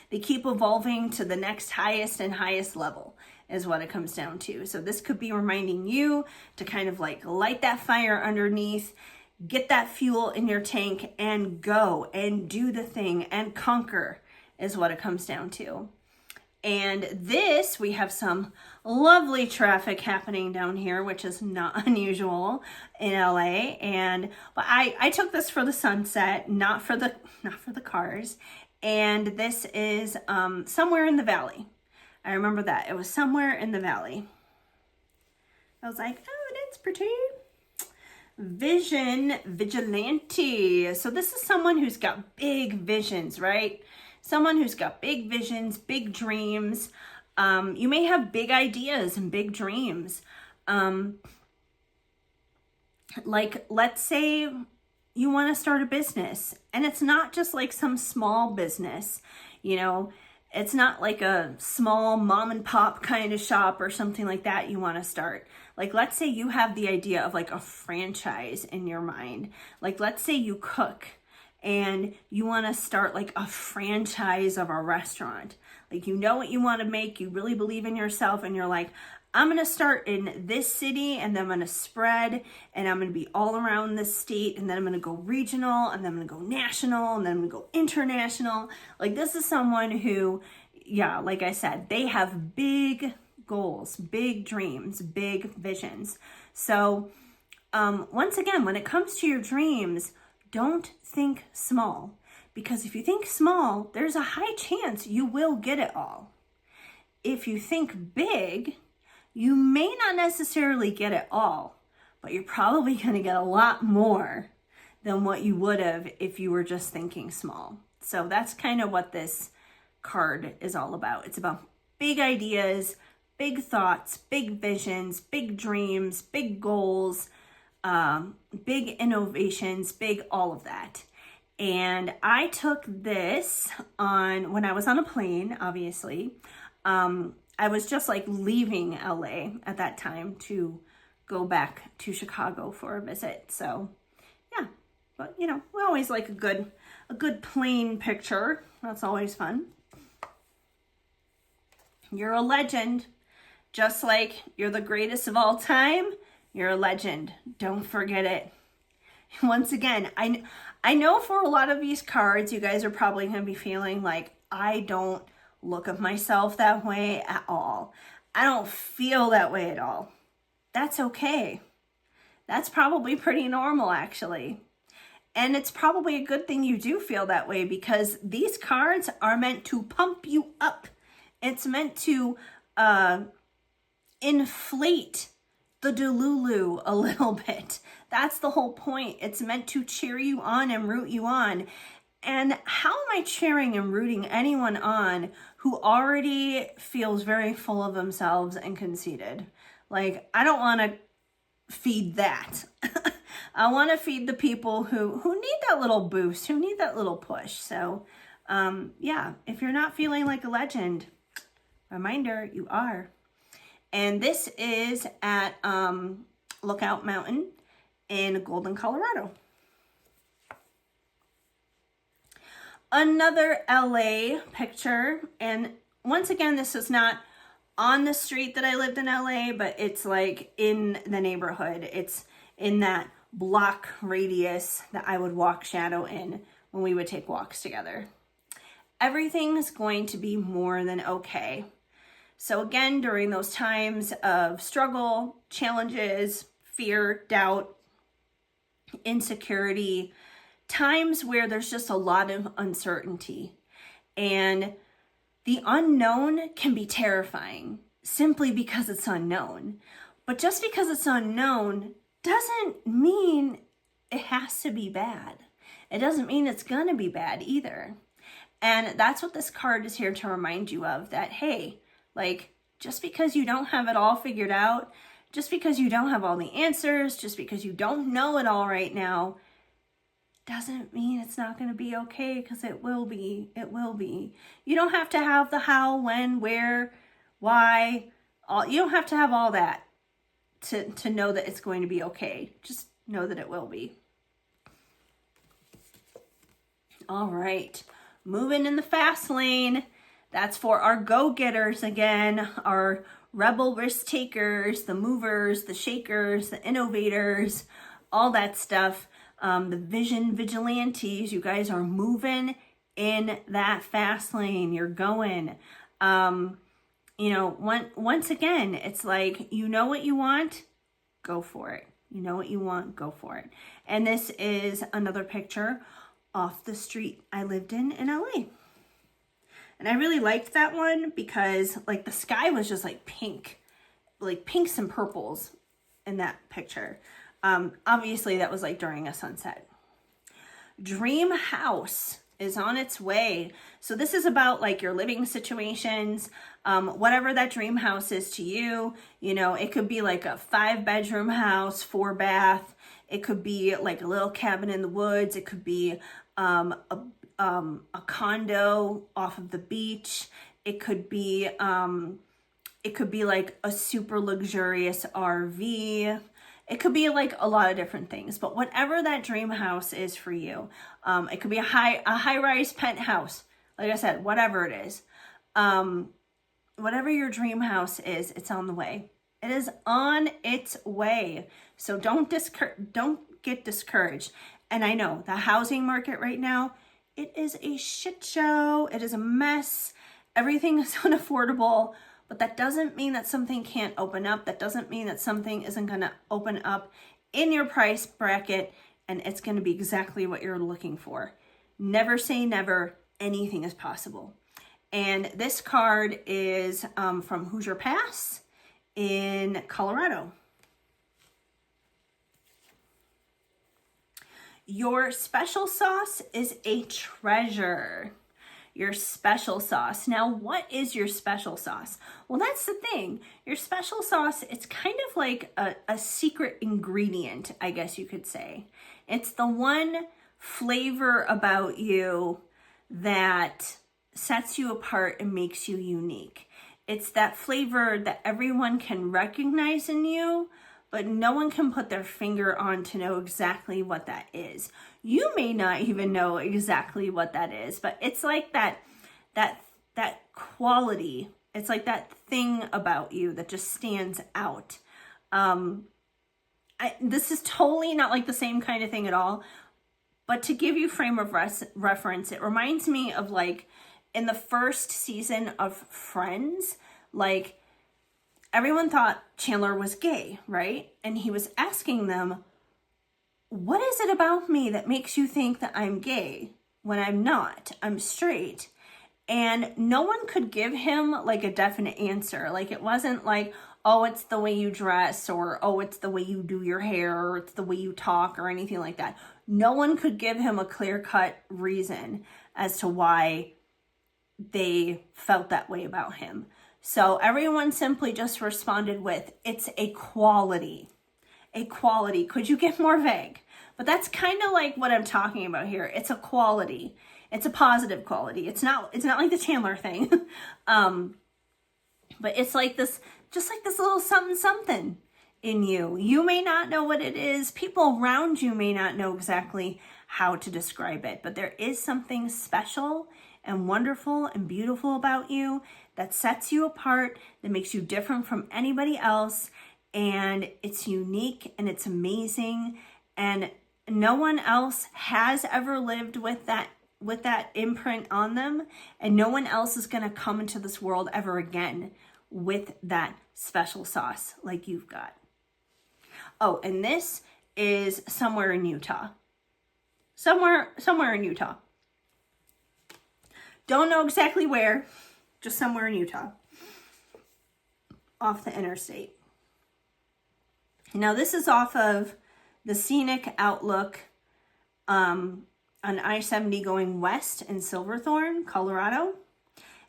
They keep evolving to the next highest and highest level is what it comes down to. So this could be reminding you to kind of like light that fire underneath, get that fuel in your tank and go and do the thing and conquer is what it comes down to. And this, we have some lovely traffic happening down here, which is not unusual in LA. But I took this for the sunset, not for the cars. And this is somewhere in the valley. I remember that. It was somewhere in the valley. I was like, oh, that's pretty. Vision vigilante. So this is someone who's got big visions, right? Someone who's got big visions, big dreams. You may have big ideas and big dreams. Like, let's say you want to start a business, and it's not just like some small business, you know, it's not like a small mom and pop kind of shop or something like that you want to start. Like, let's say you have the idea of like a franchise in your mind. Like, let's say you cook and you want to start like a franchise of a restaurant. Like, you know what you want to make, you really believe in yourself, and you're like, I'm going to start in this city and then I'm going to spread and I'm going to be all around this state and then I'm going to go regional and then I'm going to go national and then I'm going to go international. Like this is someone who, yeah, like I said, they have big goals, big dreams, big visions. So once again, when it comes to your dreams, don't think small, because if you think small, there's a high chance you will get it all. If you think big, you may not necessarily get it all, but you're probably going to get a lot more than what you would have if you were just thinking small. So that's kind of what this card is all about. It's about big ideas, big thoughts, big visions, big dreams, big goals, big innovations, big all of that. And I took this on when I was on a plane, obviously. I was just like leaving LA at that time to go back to Chicago for a visit. So yeah, but you know, we always like a good plane picture. That's always fun. You're a legend. Just like you're the greatest of all time, you're a legend. Don't forget it. Once again, I know for a lot of these cards, you guys are probably going to be feeling like, I don't look at myself that way at all. I don't feel that way at all. That's okay. That's probably pretty normal, actually. And it's probably a good thing you do feel that way, because these cards are meant to pump you up. It's meant to inflate the delulu a little bit. That's the whole point. It's meant to cheer you on and root you on. And how am I cheering and rooting anyone on who already feels very full of themselves and conceited? Like, I don't want to feed that. I want to feed the people who need that little boost, who need that little push. So, yeah, if you're not feeling like a legend, reminder, you are. And this is at Lookout Mountain in Golden, Colorado. Another LA picture, and once again, this is not on the street that I lived in LA, but it's like in the neighborhood. It's in that block radius that I would walk shadow in when we would take walks together. Everything's going to be more than okay. So again, during those times of struggle, challenges, fear, doubt, insecurity, times where there's just a lot of uncertainty, and the unknown can be terrifying simply because it's unknown. But just because it's unknown doesn't mean it has to be bad. It doesn't mean it's gonna be bad either. And that's what this card is here to remind you of, that, hey, like, just because you don't have it all figured out, just because you don't have all the answers, just because you don't know it all right now, doesn't mean it's not going to be okay, because it will be. It will be. You don't have to have the how, when, where, why. You don't have to have all that to know that it's going to be okay. Just know that it will be. All right. Moving in the fast lane. That's for our go-getters again, our rebel risk takers, the movers, the shakers, the innovators, all that stuff. The vision vigilantes, you guys are moving in that fast lane. You're going. You know, once again, it's like, you know what you want, go for it. You know what you want, go for it. And this is another picture off the street I lived in LA. And I really liked that one because, like, the sky was just like pinks and purples in that picture. Obviously that was like during a sunset. Dream house is on its way. So this is about like your living situations, whatever that dream house is to you. You know, it could be like a 5-bedroom house, 4-bath. It could be like a little cabin in the woods. It could be a condo off of the beach. It could be like a super luxurious RV. It could be like a lot of different things, but whatever that dream house is for you, it could be a high-rise penthouse. Like I said, whatever it is, whatever your dream house is, it's on the way. It is on its way. So don't get discouraged. And I know the housing market right now, it is a shit show. It is a mess. Everything is unaffordable, but that doesn't mean that something can't open up. That doesn't mean that something isn't going to open up in your price bracket and it's going to be exactly what you're looking for. Never say never. Anything is possible. And this card is from Hoosier Pass in Colorado. Your special sauce is a treasure. Your special sauce. Now, what is your special sauce? Well, that's the thing. Your special sauce, it's kind of like a secret ingredient, I guess you could say. It's the one flavor about you that sets you apart and makes you unique. It's that flavor that everyone can recognize in you, but no one can put their finger on to know exactly what that is. You may not even know exactly what that is, but it's like that quality. It's like that thing about you that just stands out. This is totally not like the same kind of thing at all, but to give you frame of reference, it reminds me of like in the first season of Friends, like everyone thought Chandler was gay, right? And he was asking them, what is it about me that makes you think that I'm gay when I'm not? I'm straight. And no one could give him like a definite answer. Like it wasn't like, oh, it's the way you dress, or oh, it's the way you do your hair, or it's the way you talk, or anything like that. No one could give him a clear-cut reason as to why they felt that way about him. So everyone simply just responded with, it's a quality. A quality. Could you get more vague? But that's kind of like what I'm talking about here. It's a quality. It's a positive quality. It's not like the Chandler thing. But it's like this, just like this little something in you. You may not know what it is. People around you may not know exactly how to describe it, but there is something special and wonderful and beautiful about you that sets you apart, that makes you different from anybody else, and it's unique and it's amazing, and no one else has ever lived with that imprint on them, and no one else is going to come into this world ever again with that special sauce like you've got. Oh, and this is somewhere in Utah. Somewhere in Utah. Don't know exactly where, just somewhere in Utah. Off the interstate. Now this is off of the scenic outlook on I-70 going west in Silverthorne, Colorado.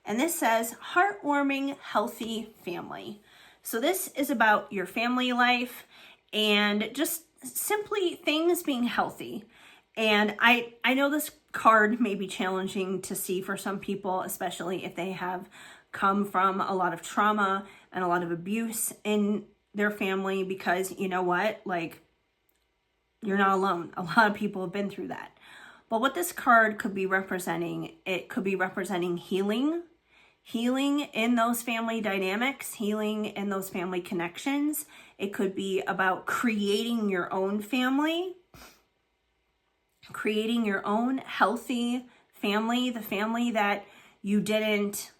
And this says, heartwarming, healthy family. So this is about your family life and just simply things being healthy. And I know this card may be challenging to see for some people, especially if they have come from a lot of trauma and a lot of abuse in their family, because you know what, like, you're not alone. A lot of people have been through that. But what this card could be representing, it could be representing healing in those family dynamics, healing in those family connections. It could be about creating your own family, creating your own healthy family, the family that you didn't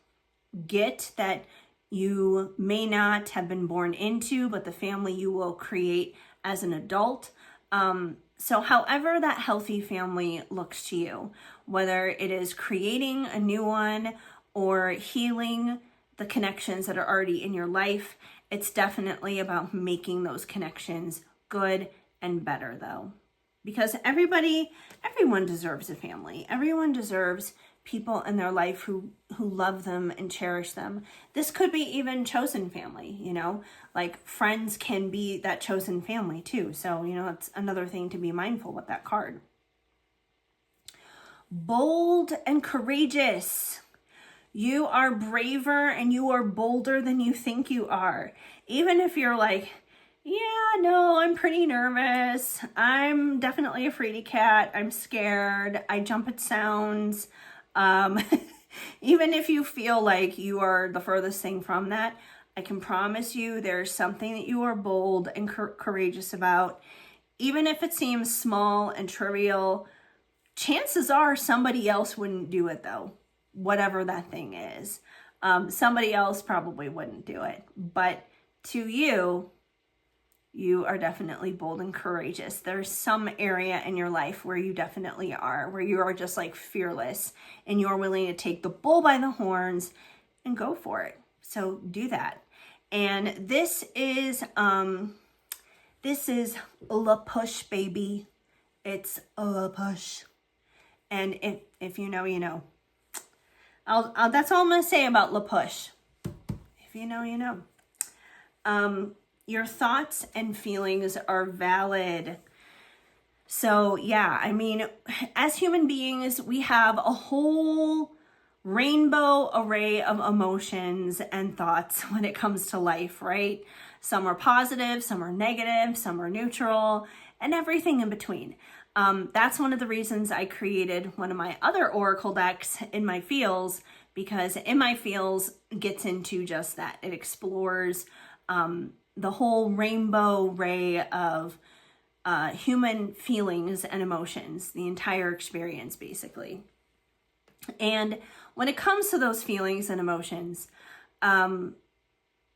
get, that you may not have been born into, but the family you will create as an adult. So however that healthy family looks to you, whether it is creating a new one or healing the connections that are already in your life, it's definitely about making those connections good and better though. Because everyone deserves a family. Everyone deserves people in their life who love them and cherish them. This could be even chosen family, you know, like friends can be that chosen family too. So, you know, it's another thing to be mindful with that card. Bold and courageous. You are braver and you are bolder than you think you are. Even if you're like, yeah, no, I'm pretty nervous. I'm definitely a fraidy cat. I'm scared. I jump at sounds. Even if you feel like you are the furthest thing from that, I can promise you there's something that you are bold and courageous about. Even if it seems small and trivial, chances are somebody else wouldn't do it though, whatever that thing is. Somebody else probably wouldn't do it. But to you, you are definitely bold and courageous. There's some area in your life where you definitely are, where you are just like fearless and you're willing to take the bull by the horns and go for it. So do that. And this is La Push, baby. It's La Push. And if you know, you know. That's all I'm going to say about La Push. If you know, you know. Your thoughts and feelings are valid. So yeah, I mean, as human beings, we have a whole rainbow array of emotions and thoughts when it comes to life, right? Some are positive, some are negative, some are neutral, and everything in between. That's one of the reasons I created one of my other oracle decks in my feels, because in my feels gets into just that. It explores the whole rainbow ray of human feelings and emotions, the entire experience basically. And when it comes to those feelings and emotions,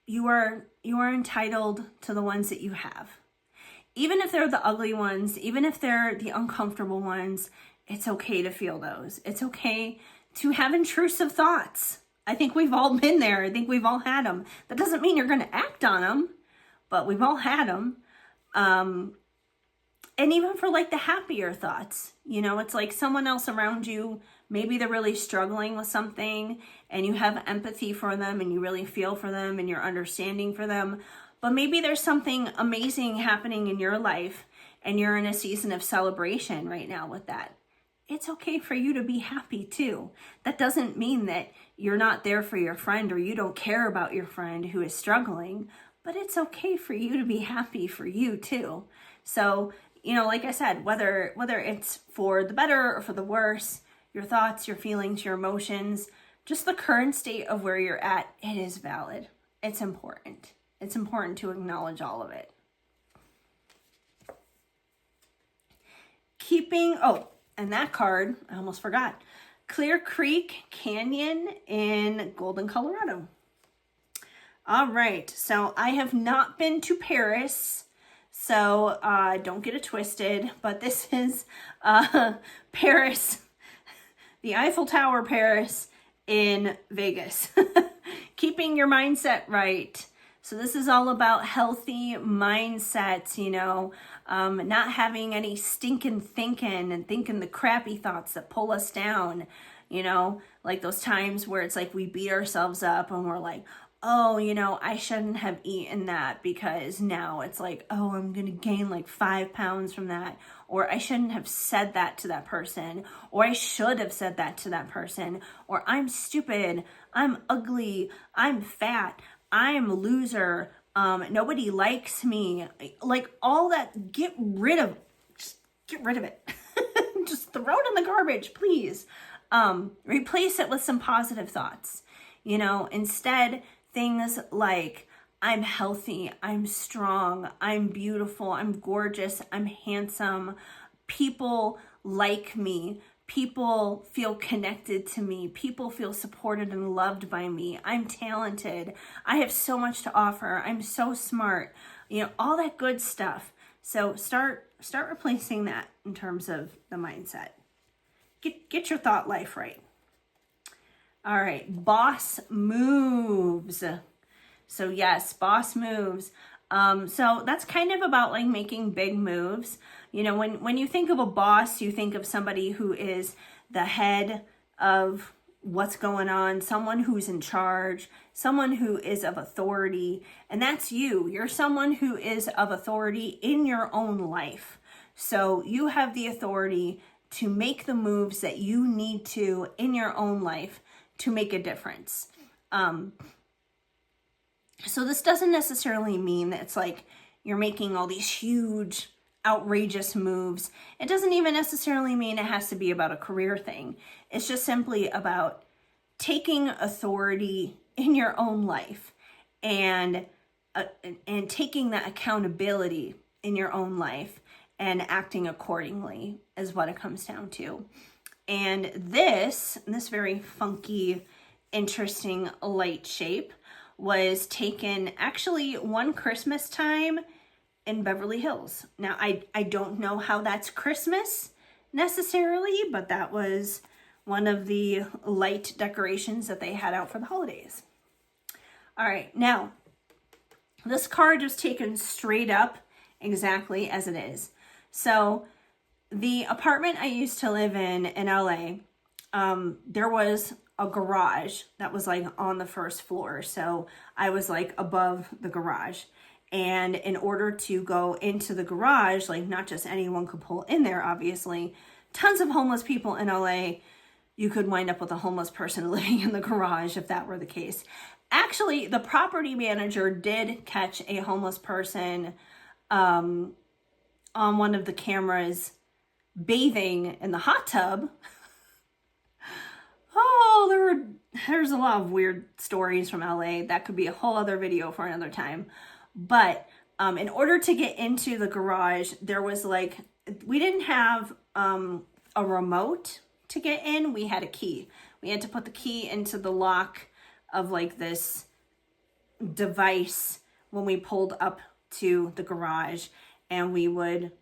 you are entitled to the ones that you have. Even if they're the ugly ones, even if they're the uncomfortable ones, it's okay to feel those. It's okay to have intrusive thoughts. I think we've all been there. I think we've all had them. That doesn't mean you're going to act on them, but we've all had them. And even for like the happier thoughts, you know, it's like someone else around you, maybe they're really struggling with something and you have empathy for them and you really feel for them and you're understanding for them. But maybe there's something amazing happening in your life and you're in a season of celebration right now with that. It's okay for you to be happy too. That doesn't mean that you're not there for your friend or you don't care about your friend who is struggling, but it's okay for you to be happy for you too. So, you know, like I said, whether it's for the better or for the worse, your thoughts, your feelings, your emotions, just the current state of where you're at, it is valid. It's important. It's important to acknowledge all of it. And that card, I almost forgot. Clear Creek Canyon in Golden, Colorado. All right, so I have not been to Paris, so don't get it twisted, but this is Paris, the Eiffel Tower, Paris in Vegas. Keeping your mindset right. So this is all about healthy mindsets, you know, not having any stinking thinking and thinking the crappy thoughts that pull us down, you know, like those times where it's like we beat ourselves up and we're like, oh, you know, I shouldn't have eaten that because now it's like, oh, I'm going to gain like 5 pounds from that. Or I shouldn't have said that to that person. Or I should have said that to that person. Or I'm stupid. I'm ugly. I'm fat. I'm a loser. Nobody likes me. Like all that, get rid of it. Just throw it in the garbage, please. Replace it with some positive thoughts. You know, instead, things like, I'm healthy, I'm strong, I'm beautiful, I'm gorgeous, I'm handsome, people like me, people feel connected to me, people feel supported and loved by me, I'm talented, I have so much to offer, I'm so smart, you know, all that good stuff. So start replacing that in terms of the mindset. Get your thought life right. All right, boss moves. So yes, boss moves. So that's kind of about like making big moves. You know, when you think of a boss, you think of somebody who is the head of what's going on, someone who's in charge, someone who is of authority, and that's you. You're someone who is of authority in your own life. So you have the authority to make the moves that you need to in your own life to make a difference. So this doesn't necessarily mean that it's like you're making all these huge, outrageous moves. It doesn't even necessarily mean it has to be about a career thing. It's just simply about taking authority in your own life and taking that accountability in your own life and acting accordingly is what it comes down to. And this very funky, interesting light shape was taken actually one Christmas time in Beverly Hills. Now, I don't know how that's Christmas necessarily, but that was one of the light decorations that they had out for the holidays. All right, now, this card was taken straight up exactly as it is. So the apartment I used to live in LA, there was a garage that was like on the first floor. So I was like above the garage. And in order to go into the garage, like not just anyone could pull in there, obviously, tons of homeless people in LA, you could wind up with a homeless person living in the garage if that were the case. Actually, the property manager did catch a homeless person on one of the cameras bathing in the hot tub. Oh, there's a lot of weird stories from LA. That could be a whole other video for another time. But in order to get into the garage, there was like, we didn't have a remote to get in. We had a key. We had to put the key into the lock of like this device when we pulled up to the garage, and we would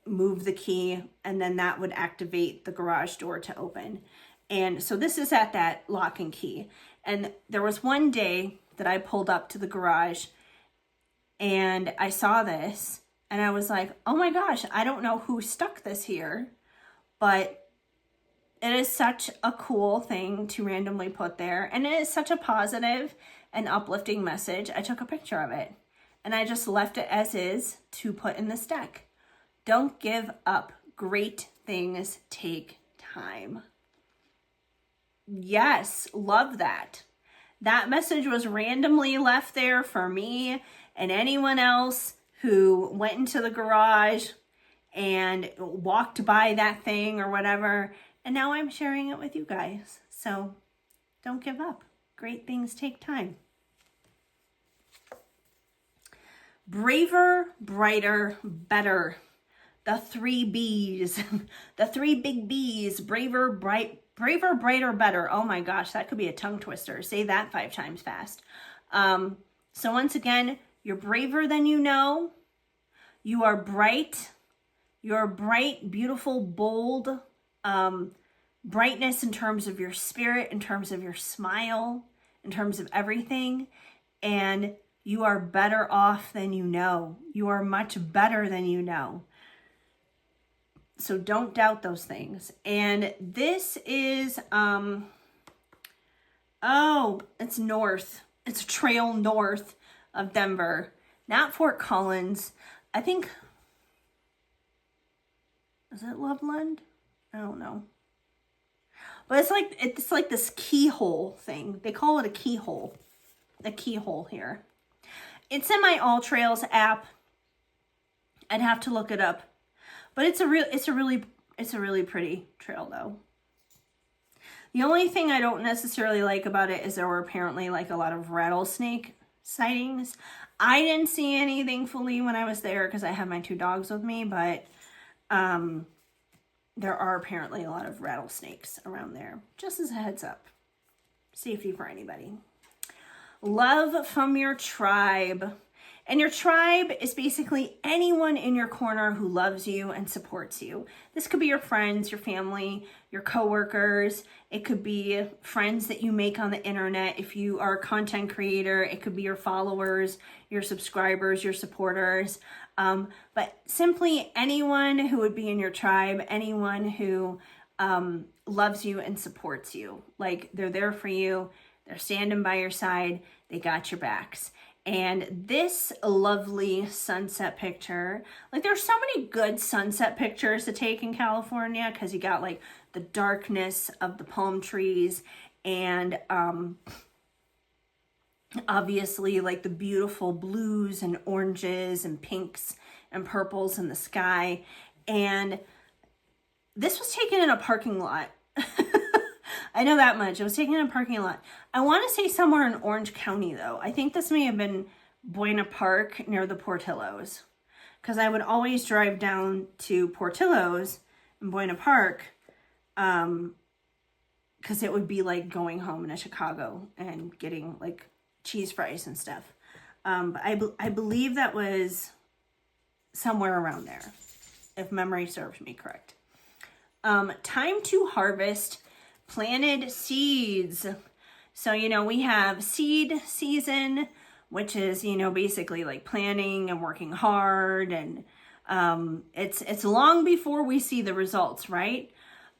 move the key, and then that would activate the garage door to open. And so this is at that lock and key. And there was one day that I pulled up to the garage and I saw this and I was like, oh my gosh, I don't know who stuck this here, but it is such a cool thing to randomly put there. And it is such a positive and uplifting message. I took a picture of it and I just left it as is to put in this deck. Don't give up. Great things take time. Yes, love that. That message was randomly left there for me and anyone else who went into the garage and walked by that thing or whatever. And now I'm sharing it with you guys. So don't give up. Great things take time. Braver, brighter, better. The 3 B's, the 3 big B's, braver, brighter, better. Oh my gosh, that could be a tongue twister. Say that 5 times fast. So once again, you're braver than you know. You are bright. You're bright, beautiful, bold. Brightness in terms of your spirit, in terms of your smile, in terms of everything. And you are better off than you know. You are much better than you know. So don't doubt those things. And this is, it's north. It's a trail north of Denver, not Fort Collins. I think, is it Loveland? I don't know. But it's like this keyhole thing. They call it a keyhole here. It's in my All Trails app. I'd have to look it up. But it's a really pretty trail though. The only thing I don't necessarily like about it is there were apparently like a lot of rattlesnake sightings. I didn't see any, thankfully, when I was there because I have my 2 dogs with me, but there are apparently a lot of rattlesnakes around there. Just as a heads up. Safety for anybody. Love from your tribe. And your tribe is basically anyone in your corner who loves you and supports you. This could be your friends, your family, your coworkers. It could be friends that you make on the internet. If you are a content creator, it could be your followers, your subscribers, your supporters. But simply anyone who would be in your tribe, anyone who loves you and supports you. Like they're there for you. They're standing by your side. They got your backs. And this lovely sunset picture, like there's so many good sunset pictures to take in California because you got like the darkness of the palm trees and obviously like the beautiful blues and oranges and pinks and purples in the sky. And this was taken in a parking lot. I know that much. I was taken in a parking lot. I want to say somewhere in Orange County, though. I think this may have been Buena Park near the Portillos. Because I would always drive down to Portillos in Buena Park. Because it would be like going home into Chicago and getting like cheese fries and stuff. But I believe that was somewhere around there, if memory serves me correct. Time to harvest planted seeds. So, we have seed season, which is, basically like planning and working hard. And it's long before we see the results, right?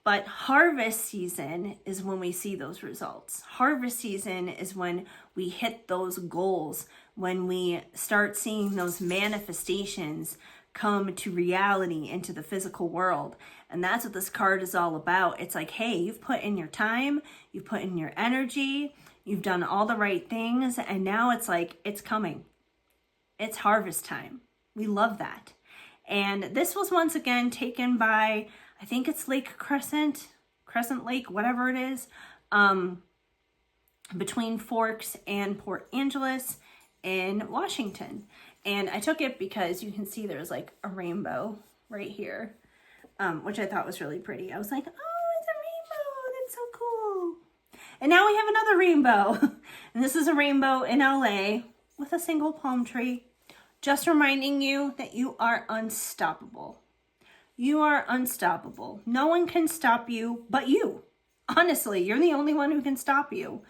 But harvest season is when we see those results. Harvest season is when we hit those goals, when we start seeing those manifestations come to reality into the physical world. And that's what this card is all about. It's like, hey, you've put in your time, you've put in your energy, you've done all the right things, and now it's like, it's coming. It's harvest time. We love that. And this was once again taken by, I think it's Crescent Lake, whatever it is, between Forks and Port Angeles in Washington. And I took it because you can see there's like a rainbow right here, which I thought was really pretty. I was like, oh, it's a rainbow. That's so cool. And now we have another rainbow. And this is a rainbow in LA with a single palm tree. Just reminding you that you are unstoppable. You are unstoppable. No one can stop you but you. Honestly, you're the only one who can stop you.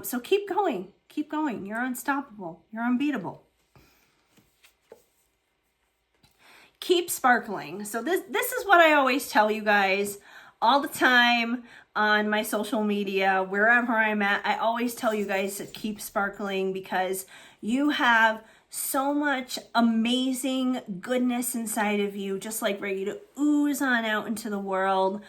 So keep going. Keep going. You're unstoppable. You're unbeatable. Keep sparkling. So this is what I always tell you guys all the time on my social media, wherever I'm at. I always tell you guys to keep sparkling because you have so much amazing goodness inside of you, just like ready to ooze on out into the world.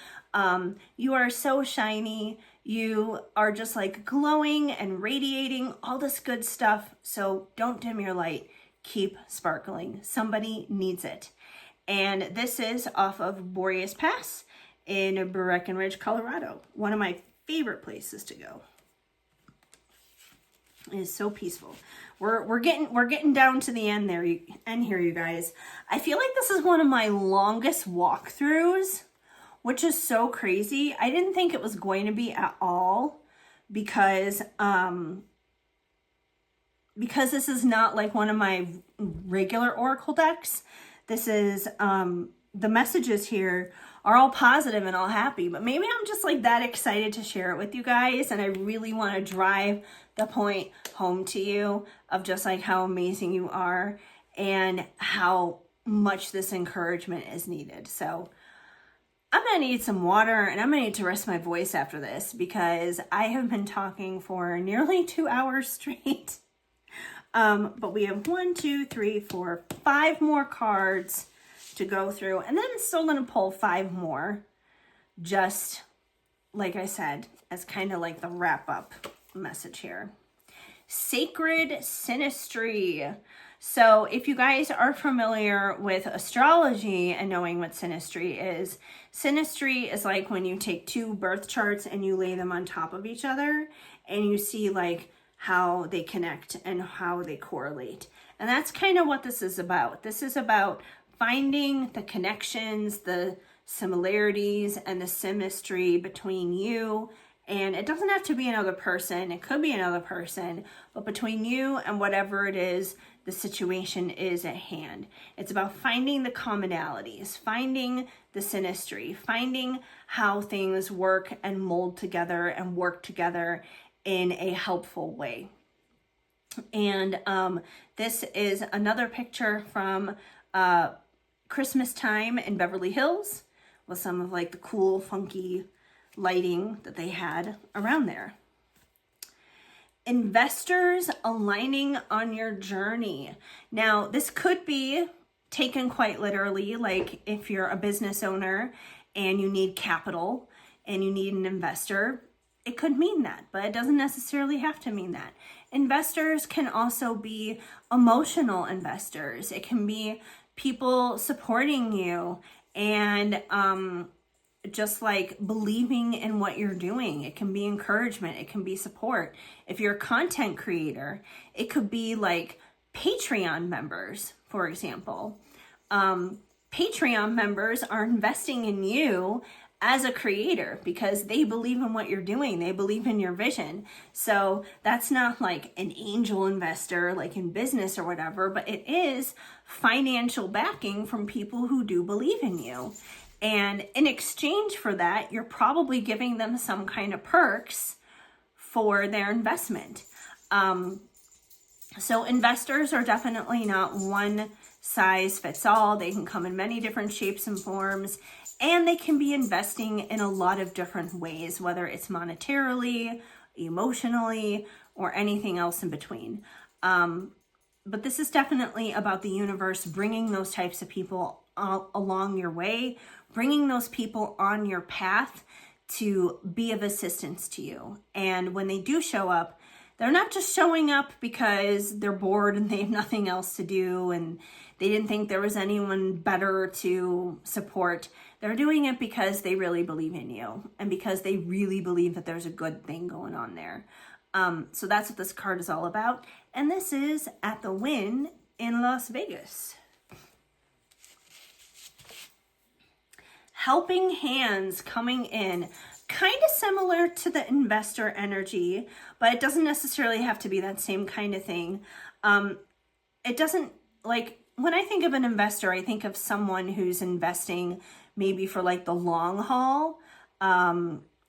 You are so shiny. You are just like glowing and radiating all this good stuff. So don't dim your light. Keep sparkling. Somebody needs it. And this is off of Boreas Pass in Breckenridge, Colorado. One of my favorite places to go. It is so peaceful. We're getting down to the end there, end here, you guys. I feel like this is one of my longest walkthroughs, which is so crazy. I didn't think it was going to be at all because this is not like one of my regular oracle decks. This is the messages here are all positive and all happy, but maybe I'm just like that excited to share it with you guys, and I really want to drive the point home to you of just like how amazing you are and how much this encouragement is needed. So I'm gonna need some water and I'm gonna need to rest my voice after this because I have been talking for nearly 2 hours straight. But we have 1, 2, 3, 4, 5 more cards to go through, and then I'm still going to pull 5 more, just like I said, as kind of like the wrap up message here. Sacred Synastry. So if you guys are familiar with astrology and knowing what synastry is like when you take 2 birth charts and you lay them on top of each other and you see like how they connect and how they correlate. And that's kind of what this is about. This is about finding the connections, the similarities, and the symmetry between you. And it doesn't have to be another person. It could be another person, but between you and whatever it is the situation is at hand. It's about finding the commonalities, finding the synastry, finding how things work and mold together and work together in a helpful way. And this is another picture from Christmas time in Beverly Hills with some of like the cool, funky lighting that they had around there. Investors aligning on your journey. Now, this could be taken quite literally, like if you're a business owner and you need capital and you need an investor, it could mean that, but it doesn't necessarily have to mean that. Investors can also be emotional investors. It can be people supporting you and just like believing in what you're doing. It can be encouragement. It can be support. If you're a content creator, it could be like Patreon members, for example. Patreon members are investing in you as a creator because they believe in what you're doing. They believe in your vision. So that's not like an angel investor, like in business or whatever, but it is financial backing from people who do believe in you. And in exchange for that, you're probably giving them some kind of perks for their investment. So investors are definitely not one size fits all. They can come in many different shapes and forms, and they can be investing in a lot of different ways, whether it's monetarily, emotionally, or anything else in between. But this is definitely about the universe bringing those types of people along your way, bringing those people on your path to be of assistance to you. And when they do show up, they're not just showing up because they're bored and they have nothing else to do and they didn't think there was anyone better to support. They're doing it because they really believe in you and because they really believe that there's a good thing going on there. So that's what this card is all about. And this is at the Wynn in Las Vegas. Helping hands coming in. Kind of similar to the investor energy, but it doesn't necessarily have to be that same kind of thing. It doesn't, like, when I think of an investor, I think of someone who's investing maybe for like the long haul,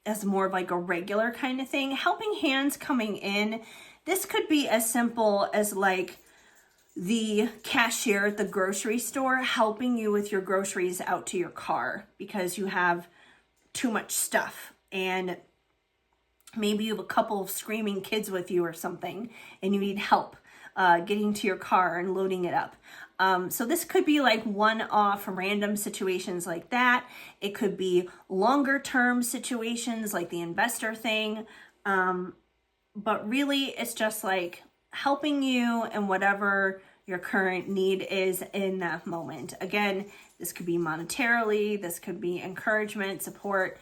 as more of like a regular kind of thing. Helping hands coming in, this could be as simple as like the cashier at the grocery store helping you with your groceries out to your car because you have too much stuff and maybe you have a couple of screaming kids with you or something and you need help getting to your car and loading it up. So this could be like one-off random situations like that. It could be longer term situations like the investor thing. But really it's just like helping you and whatever your current need is in that moment. Again, this could be monetarily, this could be encouragement, support.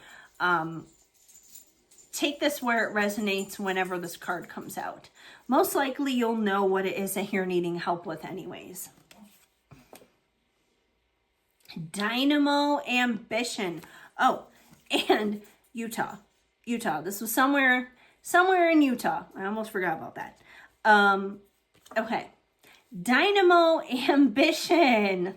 Take this where it resonates whenever this card comes out. Most likely you'll know what it is that you're needing help with anyways. Dynamo ambition. Oh, and Utah. This was somewhere in Utah. I almost forgot about that. Okay. Dynamo ambition.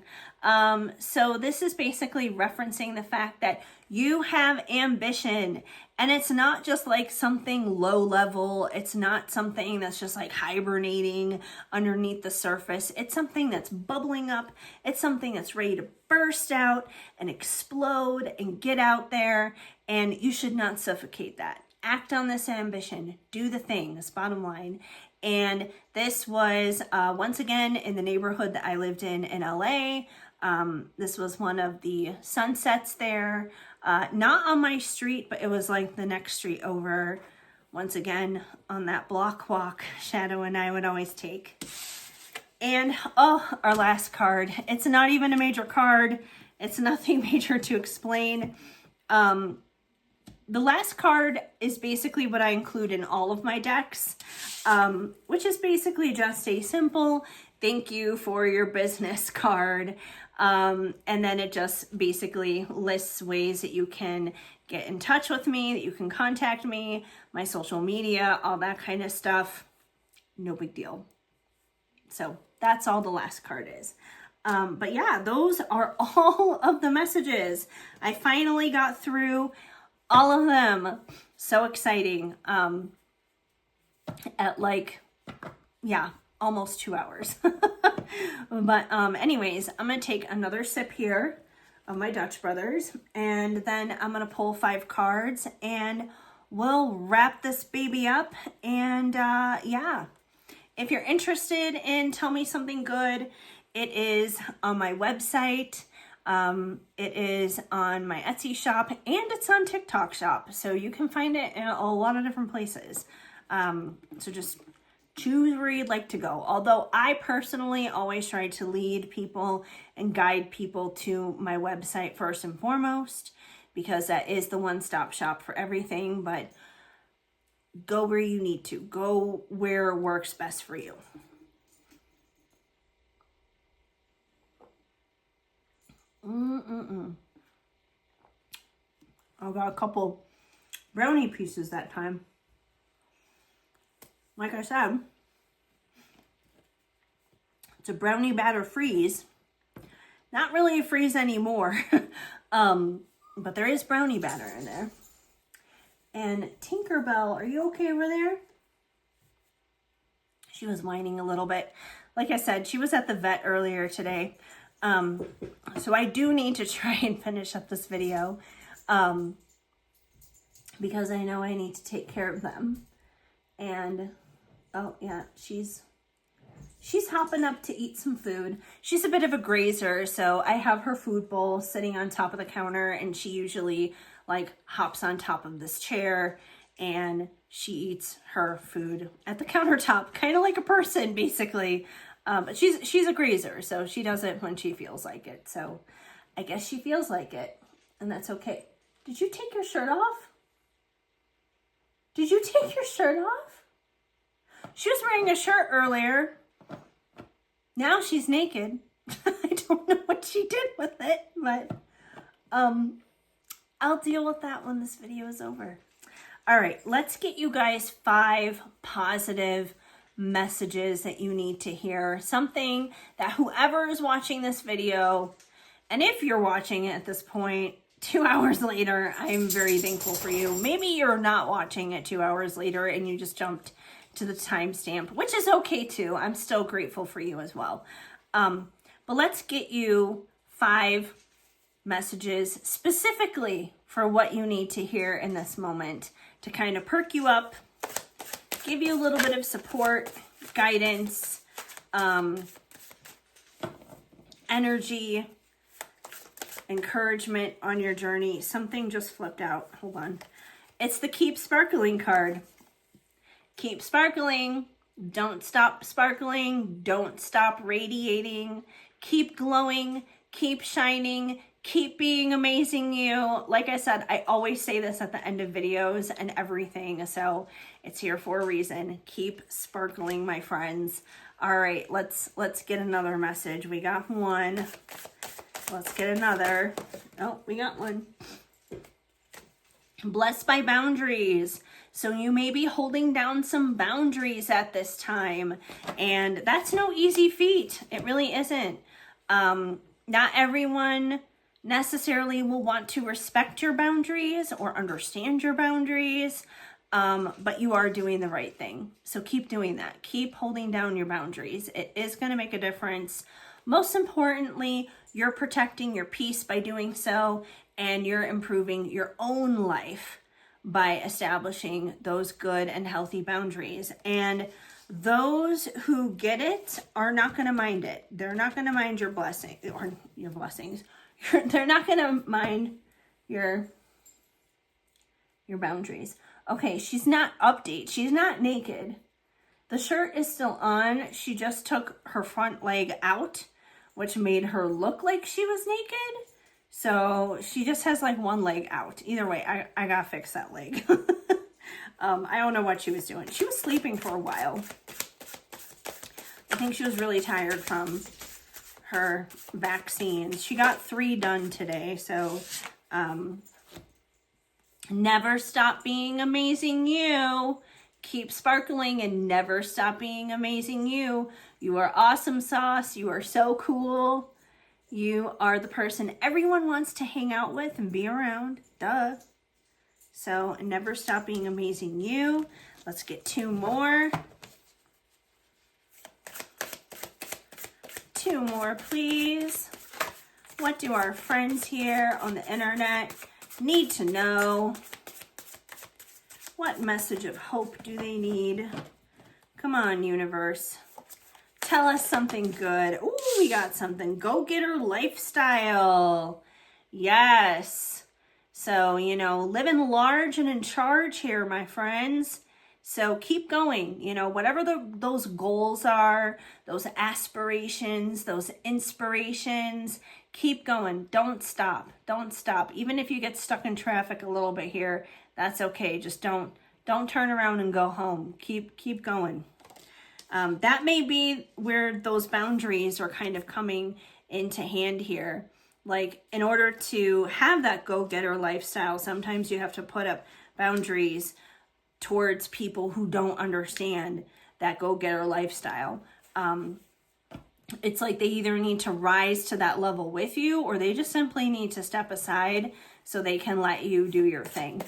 So this is basically referencing the fact that you have ambition and it's not just like something low level. It's not something that's just like hibernating underneath the surface. It's something that's bubbling up. It's something that's ready to burst out and explode and get out there. And you should not suffocate that. Act on this ambition. Do the things, bottom line. And this was, once again, in the neighborhood that I lived in LA. This was one of the sunsets there. Not on my street, but it was like the next street over. Once again, on that block walk, Shadow and I would always take. And, oh, our last card. It's not even a major card. It's nothing major to explain. The last card is basically what I include in all of my decks, which is basically just a simple thank you for your business card. And then it just basically lists ways that you can get in touch with me, that you can contact me, my social media, all that kind of stuff. No big deal. So that's all the last card is. But yeah, those are all of the messages. I finally got through all of them. So exciting. At like, yeah, almost 2 hours. But anyways, I'm going to take another sip here of my Dutch Brothers. And then I'm going to pull 5 cards. And we'll wrap this baby up. And yeah, if you're interested in Tell Me Something Good, it is on my website. It is on my Etsy shop and it's on TikTok shop. So you can find it in a lot of different places. So just choose where you'd like to go. Although I personally always try to lead people and guide people to my website first and foremost, because that is the one-stop shop for everything, but go where you need to. Go where works best for you. I got a couple brownie pieces that time. Like I said, it's a brownie batter freeze. Not really a freeze anymore, but there is brownie batter in there. And Tinkerbell, are you okay over there? She was whining a little bit. Like I said, she was at the vet earlier today. So I do need to try and finish up this video because I know I need to take care of them. And, oh yeah, she's hopping up to eat some food. She's a bit of a grazer, so I have her food bowl sitting on top of the counter, and she usually like hops on top of this chair and she eats her food at the countertop, kind of like a person basically. But she's a grazer, so she does it when she feels like it. So I guess she feels like it, and that's okay. Did you take your shirt off? Did you take your shirt off? She was wearing a shirt earlier. Now she's naked. I don't know what she did with it, but I'll deal with that when this video is over. All right, let's get you guys 5 positive messages that you need to hear. Something that whoever is watching this video, and if you're watching it at this point 2 hours later, I'm very thankful for you. Maybe you're not watching it 2 hours later and you just jumped to the timestamp, which is okay too. I'm still grateful for you as well. But let's get you 5 messages specifically for what you need to hear in this moment to kind of perk you up, give you a little bit of support, guidance, energy, encouragement on your journey. Something just flipped out. Hold on. It's the Keep Sparkling card. Keep sparkling. Don't stop sparkling. Don't stop radiating. Keep glowing. Keep shining. Keep being amazing you. Like I said, I always say this at the end of videos and everything, so it's here for a reason. Keep sparkling, my friends. All right, let's get another message. We got one. Let's get another. Oh, we got one. Blessed by boundaries. So you may be holding down some boundaries at this time, and that's no easy feat. It really isn't. Not everyone necessarily will want to respect your boundaries or understand your boundaries, but you are doing the right thing. So keep doing that. Keep holding down your boundaries. It is going to make a difference. Most importantly, you're protecting your peace by doing so, and you're improving your own life by establishing those good and healthy boundaries. And those who get it are not going to mind it. They're not going to mind your blessing or your blessings. They're not going to mind your boundaries. Okay, she's not She's not naked. The shirt is still on. She just took her front leg out, which made her look like she was naked. So she just has like one leg out. Either way, I gotta fix that leg. I don't know what she was doing. She was sleeping for a while. I think she was really tired from her vaccines. She got 3 done today, so never stop being amazing you. Keep sparkling and never stop being amazing you. You are awesome sauce. You are so cool. You are the person everyone wants to hang out with and be around. Duh. So never stop being amazing you. Let's get 2 more. 2 more, please. What do our friends here on the internet need to know? What message of hope do they need? Come on, universe. Tell us something good. Ooh, we got something. Go-getter lifestyle. Yes. So, living large and in charge here, my friends. So keep going, you know, whatever those goals are, those aspirations, those inspirations, keep going. Don't stop. Don't stop. Even if you get stuck in traffic a little bit here, that's okay. Just don't turn around and go home. Keep going. That may be where those boundaries are kind of coming into hand here. Like, in order to have that go-getter lifestyle, sometimes you have to put up boundaries towards people who don't understand that go-getter lifestyle. It's like they either need to rise to that level with you, or they just simply need to step aside so they can let you do your thing,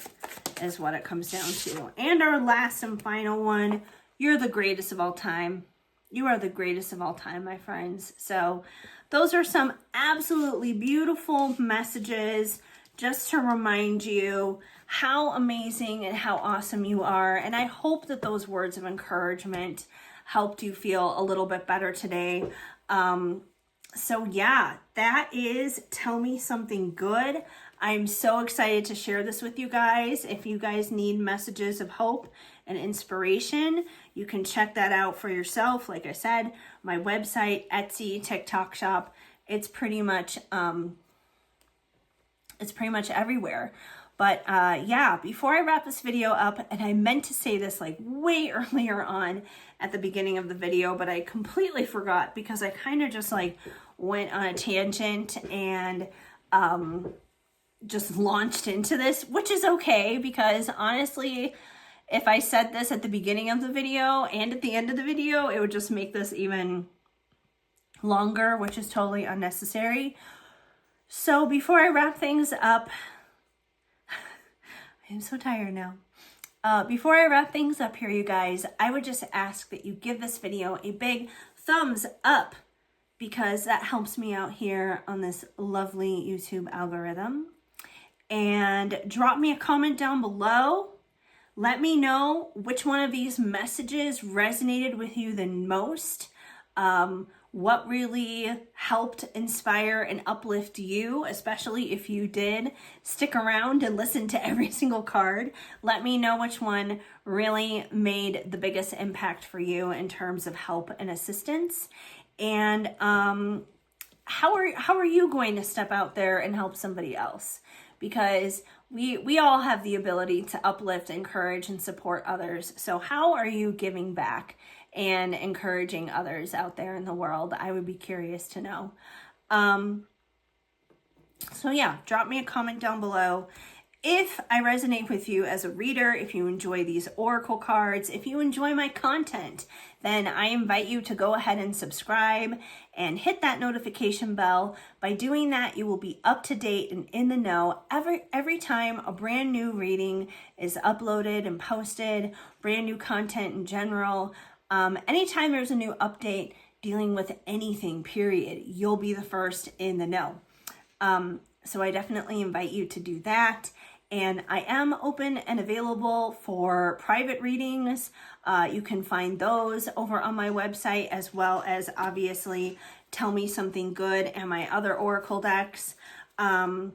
is what it comes down to. And our last and final one, you're the greatest of all time. You are the greatest of all time, my friends. So those are some absolutely beautiful messages just to remind you how amazing and how awesome you are. And I hope that those words of encouragement helped you feel a little bit better today. So yeah, that is Tell Me Something Good. I'm so excited to share this with you guys. If you guys need messages of hope and inspiration, you can check that out for yourself. Like I said, my website, Etsy, TikTok shop, it's pretty much everywhere. But yeah, before I wrap this video up, and I meant to say this like way earlier on at the beginning of the video, but I completely forgot because I kind of just like went on a tangent and just launched into this, which is okay, because honestly, if I said this at the beginning of the video and at the end of the video, it would just make this even longer, which is totally unnecessary. So before I wrap things up, I'm so tired now. Before I wrap things up here, you guys, I would just ask that you give this video a big thumbs up, because that helps me out here on this lovely YouTube algorithm. And drop me a comment down below. Let me know which one of these messages resonated with you the most. What really helped inspire and uplift you, especially if you did stick around and listen to every single card. Let me know which one really made the biggest impact for you in terms of help and assistance. And how are you going to step out there and help somebody else? Because we all have the ability to uplift, encourage, and support others. So how are you giving back and encouraging others out there in the world? I would be curious to know. So yeah, drop me a comment down below. If I resonate with you as a reader, if you enjoy these oracle cards, if you enjoy my content, then I invite you to go ahead and subscribe and hit that notification bell. By doing that, you will be up to date and in the know every time a brand new reading is uploaded and posted, brand new content in general. Anytime there's a new update dealing with anything, period, you'll be the first in the know. So I definitely invite you to do that. And I am open and available for private readings. You can find those over on my website, as well as obviously Tell Me Something Good and my other oracle decks. I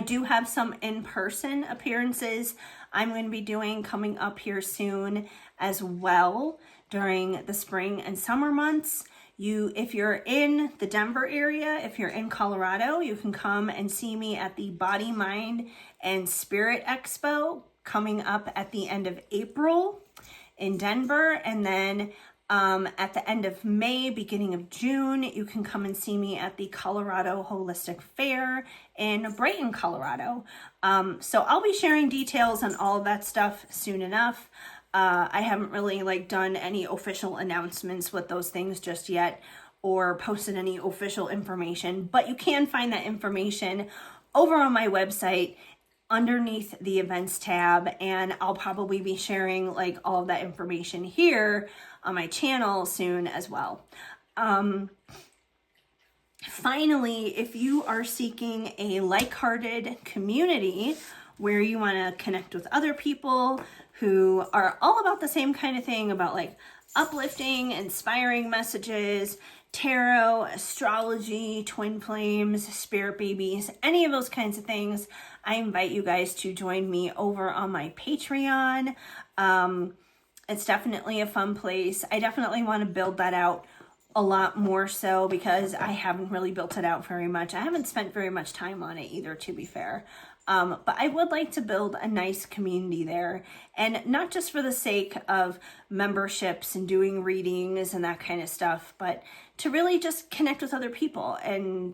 do have some in-person appearances I'm going to be doing coming up here soon as well during the spring and summer months. If you're in the Denver area, if you're in Colorado, you can come and see me at the Body, Mind, and Spirit Expo coming up at the end of April in Denver. And then at the end of May, beginning of June, you can come and see me at the Colorado Holistic Fair in Brighton, Colorado. So I'll be sharing details on all of that stuff soon enough. I haven't really done any official announcements with those things just yet, or posted any official information, but you can find that information over on my website underneath the events tab, and I'll probably be sharing all of that information here on my channel soon as well. Finally, if you are seeking a like-hearted community where you want to connect with other people who are all about the same kind of thing, about uplifting, inspiring messages, tarot, astrology, twin flames, spirit babies, any of those kinds of things, I invite you guys to join me over on my Patreon. It's definitely a fun place. I definitely want to build that out a lot more so because I haven't really built it out very much. I haven't spent very much time on it either, to be fair. But I would like to build a nice community there, and not just for the sake of memberships and doing readings and that kind of stuff, but to really just connect with other people and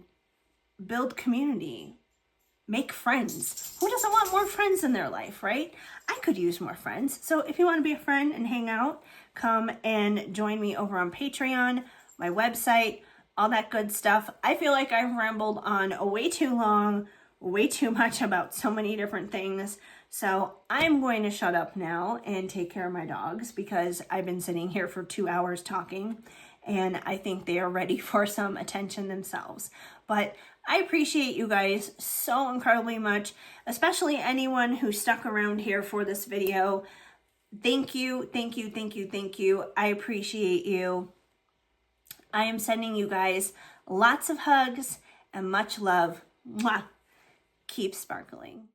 build community, make friends. Who doesn't want more friends in their life, right? I could use more friends. So if you want to be a friend and hang out, come and join me over on Patreon, my website, all that good stuff. I feel like I've rambled on way too long, way too much about so many different things. So I'm going to shut up now and take care of my dogs because I've been sitting here for 2 hours talking and I think they are ready for some attention themselves. But I appreciate you guys so incredibly much, especially anyone who stuck around here for this video. Thank you, thank you, thank you, thank you. I appreciate you. I am sending you guys lots of hugs and much love. Mwah. Keep sparkling.